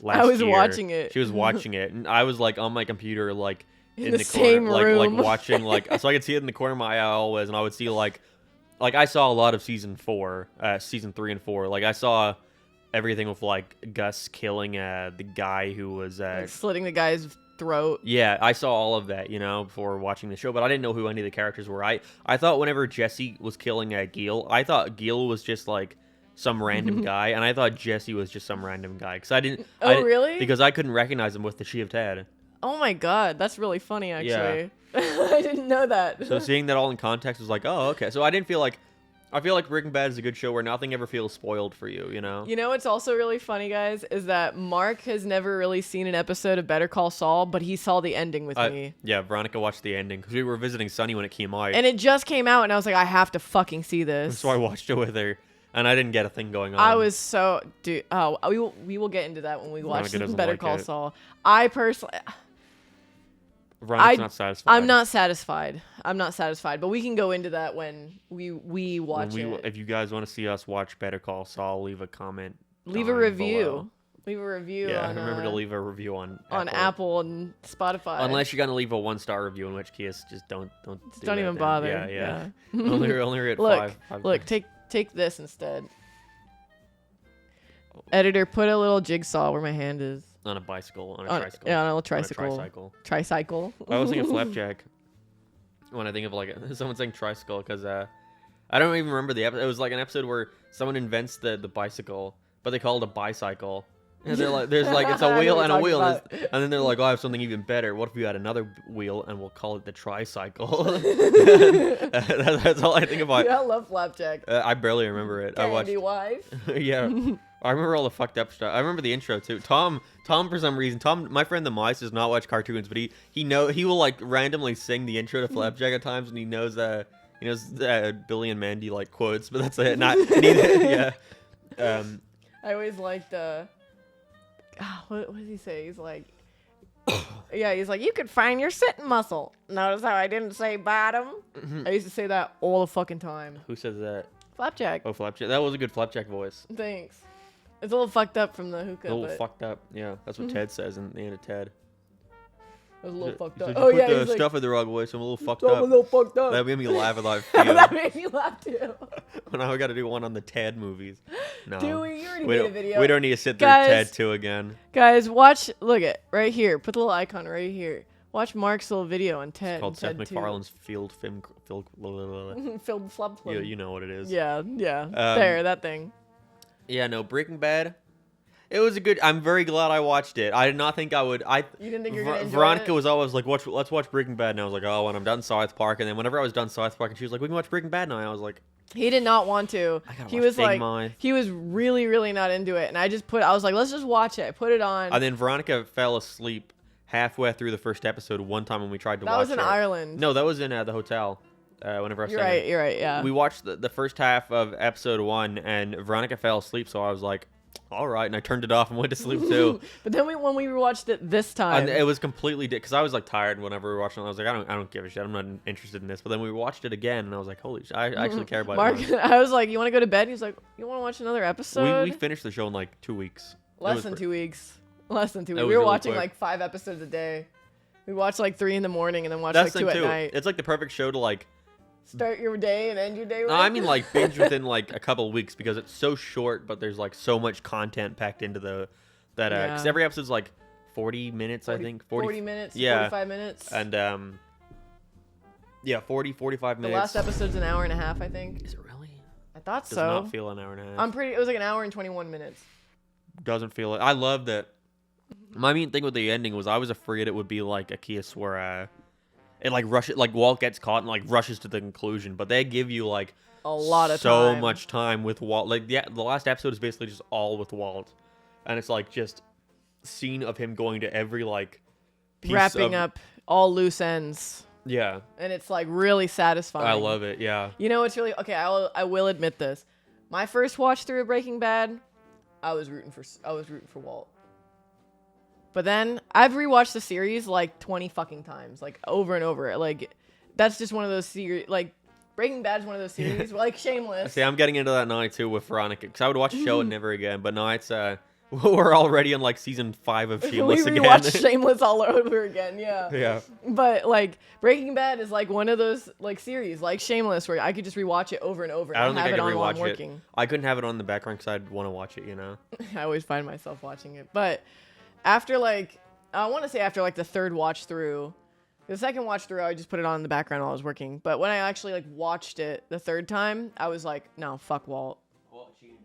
I was year, watching it. She was watching it, and I was like on my computer, like in the the same corner, room. like watching, like so I could see it in the corner of my eye always, and I would see like I saw a lot of season 3 and 4. Like I saw everything with like Gus killing the guy who was Like slitting the guy's throat. yeah, I saw all of that, you know, before watching the show, but I didn't know who any of the characters were. I thought whenever Jesse was killing Gil, I thought Gil was just like some random guy, and I thought Jesse was just some random guy because I didn't. Really? Because I couldn't recognize him with the She of Ted. Oh my god, that's really funny actually. I didn't know that. So seeing that all in context was like, oh, okay. So I didn't feel like. I feel like Breaking Bad is a good show where nothing ever feels spoiled for you, you know? You know what's also really funny, guys, is that Mark has never really seen an episode of Better Call Saul, but he saw the ending with me. Yeah, Veronica watched the ending because we were visiting Sunny when it came out. And it just came out, and I was like, I have to fucking see this. So I watched it with her, and I didn't get a thing going on. I was so... Dude, we will get into that when we watch Veronica Better like Call it. Saul. I personally... Veronica's not satisfied. I'm not satisfied. I'm not satisfied, but we can go into that when we watch it. If you guys want to see us watch Better Call Saul, leave a comment. Leave a review. Leave a review. Yeah, on, remember to leave a review on Apple and Spotify. Unless you're gonna leave a 1-star review, in which case just don't don't that even then. bother. Yeah. only rate Look, 5. look, take this instead. Editor, put a little jigsaw where my hand is. On a bicycle, on a tricycle. Yeah, on a On a tricycle. tricycle. Tricycle. I was thinking flapjack when I think of like someone saying tricycle because I don't even remember the episode. It was like an episode where someone invents the bicycle, but they call it a bicycle. And they're like, there's like it's a wheel and a wheel, and then they're like, oh, I have something even better. What if we had another wheel and we'll call it the tricycle? That's all I think about. Yeah, I love flapjack. I barely remember it. Candy wife. Yeah, I remember all the fucked up stuff. I remember the intro too. Tom, for some reason, my friend the Mice does not watch cartoons, but he will like randomly sing the intro to Flapjack at times, and he knows Billy and Mandy like quotes, but that's it. Not neither. Yeah. I always liked what does he say? He's like, yeah, he's like, you could find your sitting muscle. Notice how I didn't say bottom? I used to say that all the fucking time. Who says that? Flapjack. Oh, Flapjack. That was a good Flapjack voice. Thanks. It's a little fucked up from the hookah. A little but fucked up. Yeah, that's what Ted says in the end of Ted. It was a little fucked He up. said, Oh you yeah, put he's the like, stuff in the wrong way, so I'm a little fucked I'm up. a little fucked up. That made me laugh a lot. That made me laugh too. Now we got to do one on the Ted movies. No, Do we? You already made a video. We don't need to sit through Guys. Ted 2 again. Guys, watch. Look at right here. Put the little icon right here. Watch Mark's little video on Ted. It's called Seth Ted 2. MacFarlane's Field Film. Film flub flub. You know what it is. Yeah. There, that thing. Yeah, no, Breaking Bad. It was a good. I'm very glad I watched it. I did not think I would. You didn't think you were gonna enjoy Veronica it? was always like, let's watch Breaking Bad, and I was like, oh, when I'm done South Park, and then whenever I was done South Park, and she was like, we can watch Breaking Bad now, and I was like, He did not want to. He watch was Big like, Mouth. he was really, really not into it, and I was like, let's just watch it. I put it on. And then Veronica fell asleep halfway through the first episode one time when we tried to watch it. That was in Ireland. No, that was in the hotel. Whenever I was staying. You're right. Yeah. We watched the first half of episode 1, and Veronica fell asleep, so I was like, all right, and I turned it off and went to sleep too. But then when we rewatched it this time, And it was completely because I was like tired whenever we were watching it. I was like, I don't give a shit. I'm not interested in this. But then we watched it again, and I was like, holy shit, I actually care about Mark, it. more. I was like, you want to go to bed? He was like, you want to watch another episode? We finished the show in like 2 weeks. Less than 2 weeks. Less than 2 It weeks. was We were really watching quick. like 5 episodes a day. We watched like 3 in the morning and then watched That's like 2 the at thing too. night. It's like the perfect show to like. Start your day and end your day with. No, I mean like binge within like a couple of weeks because it's so short, but there's like so much content packed into that. Because every episode's like 40 minutes, 40, I think. 40 minutes. Yeah. 45 minutes. And 45 the minutes. last episode's an hour and a half, I think. Is it really? I thought Does so. not feel an hour and a half. It was like an hour and 21 minutes. Doesn't feel it. I love that. My main thing with the ending was I was afraid it would be like a case where it like Walt gets caught and like rushes to the conclusion, but they give you like A lot of so time. much time with Walt. Like the last episode is basically just all with Walt, and it's like just scene of him going to every like piece Wrapping of, up all loose ends. Yeah. And it's like really satisfying. I love it. Yeah. You know, it's really okay. I will admit this. My first watch through of Breaking Bad, I was rooting for Walt. But then I've rewatched the series like 20 fucking times, like over and over. Like that's just one of those series. Like Breaking Bad is one of those series, like Shameless. See, I'm getting into that now too with Veronica, because I would watch a show and never again. But now it's we're already on like season 5 of Shameless we again. rewatched Shameless all over again. Yeah. Yeah. But like Breaking Bad is like one of those like series, like Shameless, where I could just rewatch it over and over. I don't and think have I could it on while I'm rewatch working. it. I couldn't have it on in the background because I'd want to watch it. You know. I always find myself watching it. But after like, I want to say after like the third watch through, the second watch through, I just put it on in the background while I was working. But when I actually like watched it the third time, I was like, no, fuck Walt. Walt changed.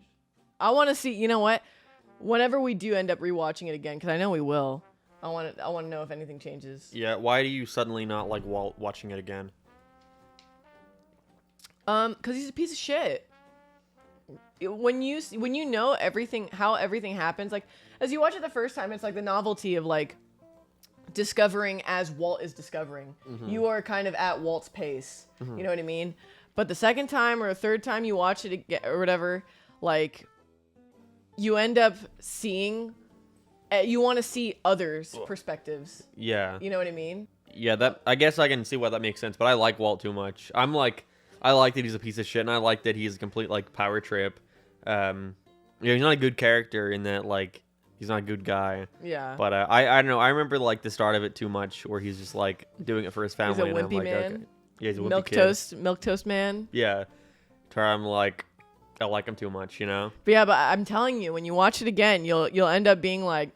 I want to see, you know what? Whenever we do end up rewatching it again, because I know we will, I want to know if anything changes. Yeah. Why do you suddenly not like Walt watching it again? Because he's a piece of shit. When you know everything, how everything happens, like as you watch it the first time, it's like the novelty of like discovering as Walt is discovering. Mm-hmm. You are kind of at Walt's pace. You know what I mean? But the second time or the third time you watch it again or whatever, like you end up seeing, you want to see others' perspectives. Yeah. You know what I mean? Yeah. That I guess I can see why that makes sense, but I like Walt too much. I like that he's a piece of shit, and I like that he's a complete like power trip. He's not a good character in that like he's not a good guy. Yeah. But I don't know. I remember like the start of it too much, where he's just like doing it for his family. He's a and I'm wimpy like, man. okay. Yeah, he's a wimpy milk kid. toast man. Yeah. To where I'm like, I like him too much, you know. But yeah, but I'm telling you, when you watch it again, you'll end up being like,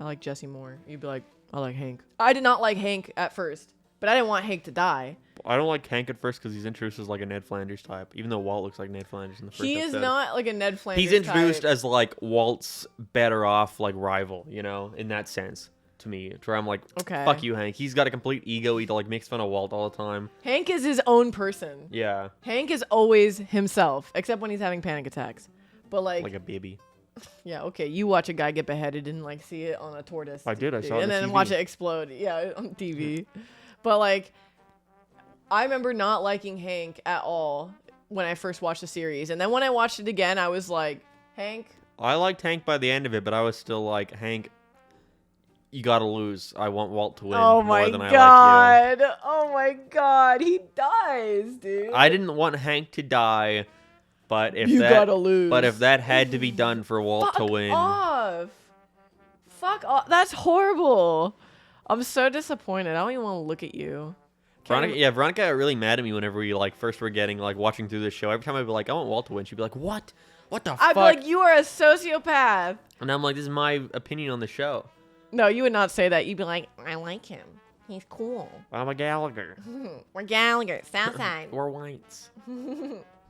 I like Jesse more. You'd be like, I like Hank. I did not like Hank at first, but I didn't want Hank to die. I don't like Hank at first because he's introduced as like a Ned Flanders type, even though Walt looks like Ned Flanders in the first He episode. is not like a Ned Flanders He's introduced type. as like Walt's better off like rival, you know, in that sense to me. To where I'm like, Okay. fuck you, Hank. He's got a complete ego. He like makes fun of Walt all the time. Hank is his own person. Yeah, Hank is always himself, except when he's having panic attacks. But like a baby. yeah, okay, you watch a guy get beheaded and like see it on a tortoise. I did, I saw it on and the then TV. watch it explode. Yeah, on TV. But like, I remember not liking Hank at all when I first watched the series, and then when I watched it again, I was like, Hank. I liked Hank by the end of it, but I was still like, Hank, you gotta lose. I want Walt to win Oh more my than I like god! Oh my god! He dies, dude. you. I didn't want Hank to die, but if You that gotta lose. but if that had to be done for Walt to win, off. Fuck off. That's horrible. I'm so disappointed. I don't even want to look at you. Veronica got really mad at me whenever we like first were getting like watching through this show. Every time I'd be like, I want Walt to win, she'd be like, what? What the I'd fuck? be like, you are a sociopath. And I'm like, this is my opinion on the show. No, you would not say that. You'd be like, I like him. He's cool. I'm a Gallagher. We're Gallagher, Southside. Or Whites.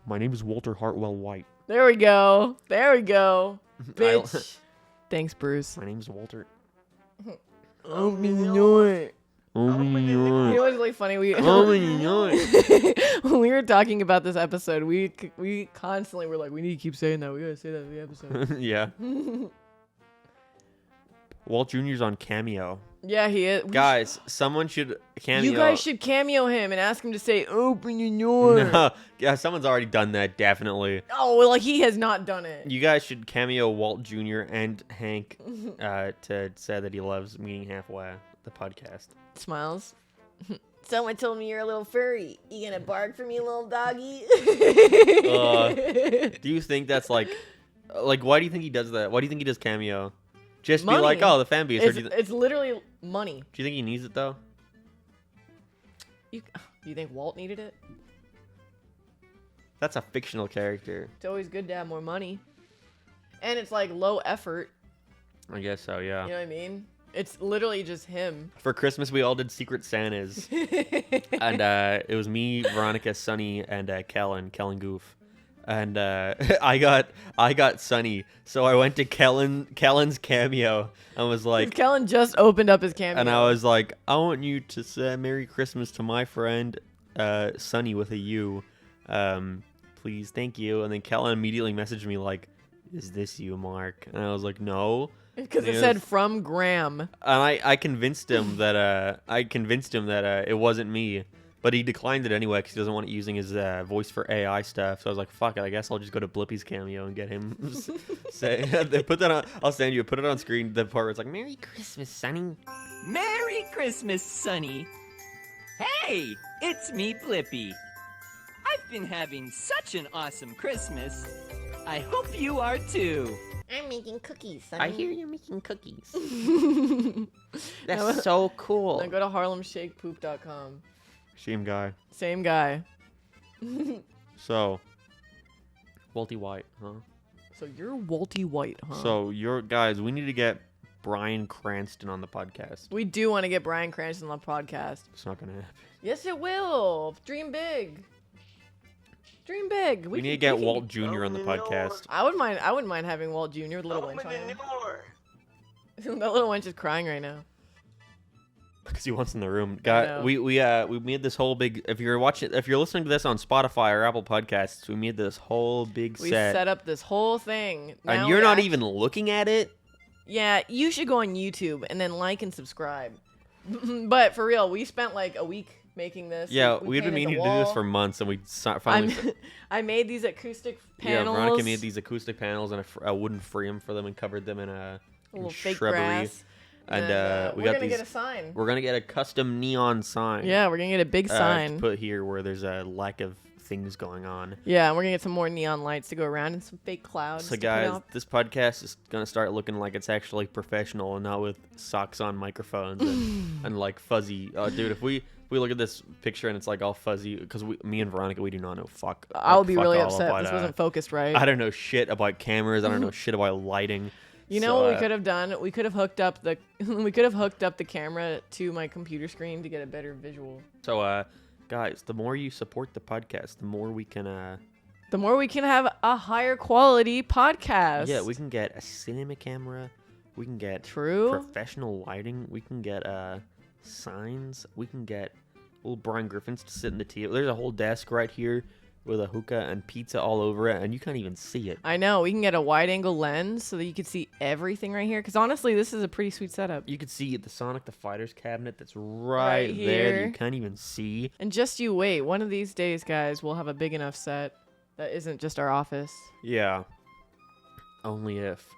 My name is Walter Hartwell White. There we go. There we go. Bitch. Thanks, Bruce. My name's Walter. Oh, my God. Oh my You god. know what's really funny? We Oh my god. when we were talking about this episode, we constantly were like, we need to keep saying that. We gotta say that in the episode. Yeah. Walt Jr.'s on Cameo. Yeah, he is. Guys, someone should cameo. You guys should cameo him and ask him to say, open your door. No, yeah, someone's already done that, definitely. Oh, well, like he has not done it. You guys should cameo Walt Jr. and Hank to say that he loves Meeting Halfway, the podcast. Smiles. Someone told me you're a little furry. You gonna bark for me, little doggy? Do you think that's like, why do you think he does that? Why do you think he does Cameo? Just Money. be like, oh, the fan base. Or do It's literally money. you think he needs it, though? Do you think Walt needed it? That's a fictional character. It's always good to have more money. And it's like low effort. I guess so, yeah. You know what I mean? It's literally just him. For Christmas, we all did Secret Santas. And it was me, Veronica, Sunny, and Kellen Goof. And I got Sunny, so I went to Kellen's Cameo and was like, Kellen just opened up his cameo. and I was like, I want you to say Merry Christmas to my friend Sunny with a U, please, thank you. And then Kellen immediately messaged me like, is this you, Mark? And I was like, no. because And it he said was- from Graham. And I convinced him that it wasn't me. But he declined it anyway because he doesn't want it using his voice for AI stuff. So I was like, fuck it, I guess I'll just go to Blippi's cameo and get him say put that on. I'll send you. Put it on screen. The part where it's like, "Merry Christmas, Sonny." Merry Christmas, Sonny. Hey, it's me, Blippi. I've been having such an awesome Christmas. I hope you are too. I'm making cookies, Sonny. I hear you're making cookies. That's so cool. Now go to harlemshakepoop.com. Same guy. Same guy. So, Walty White, huh? So you're Walty White, huh? So you're guys. We need to get Bryan Cranston on the podcast. We do want to get Bryan Cranston on the podcast. It's not gonna happen. Yes, it will. Dream big. Dream big. We need to get Walt Jr. on the podcast. I wouldn't mind having Walt Jr. with Little Wench on him. That little wench is crying right now. Because he wants in the room. We made this whole big. If you're listening to this on Spotify or Apple Podcasts, we made this whole big We set. set up this whole thing. And Now you're we not even looking at it. Yeah, you should go on YouTube and then like and subscribe. But for real, we spent like a week making this. Yeah, we we'd been painted meaning the to do this wall. for months, and we finally. I made these acoustic Yeah, panels. Veronica made these acoustic panels and a wooden frame for them and covered them in a little fake shrubbery. grass. And we we're got gonna these. get a sign. We're gonna get a custom neon sign. Yeah, we're gonna get a big To sign. put here where there's a lack of things going on. Yeah, and we're gonna get some more neon lights to go around and some fake clouds. So to put guys, up. this podcast is gonna start looking like it's actually professional and not with socks on microphones and like fuzzy. Dude, if we look at this picture and it's like all fuzzy, because me and Veronica, we do not know fuck. I'll be fuck really all upset. about, This wasn't focused right. I don't know shit about cameras. I don't know shit about lighting. You know what we could have done? We could have hooked up the camera to my computer screen to get a better visual. So guys, the more you support the podcast, the more we can have a higher quality podcast. yeah, we can get a cinema camera, we can get True. professional lighting, we can get signs, we can get little Brian Griffins to sit in the table. There's a whole desk right here with a hookah and pizza all over it, and you can't even see it. I know. We can get a wide angle lens so that you can see everything right here. Because honestly, this is a pretty sweet setup. You could see the Sonic the Fighters cabinet that's right there that here. you can't even see. And just you wait. One of these days, guys, we'll have a big enough set that isn't just our office. Yeah. Only if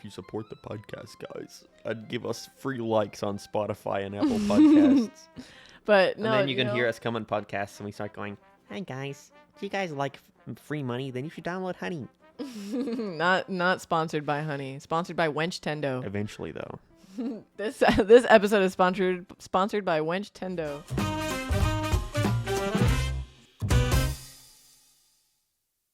you support the podcast, guys. And give us free likes on Spotify and Apple Podcasts. But no, and then you can know, hear us come on podcasts and we start going, "Hi guys, do you guys like free money? Then you should download Honey." not sponsored by Honey. Sponsored by Wench Tendo. Eventually, though. This episode is sponsored by Wench Tendo.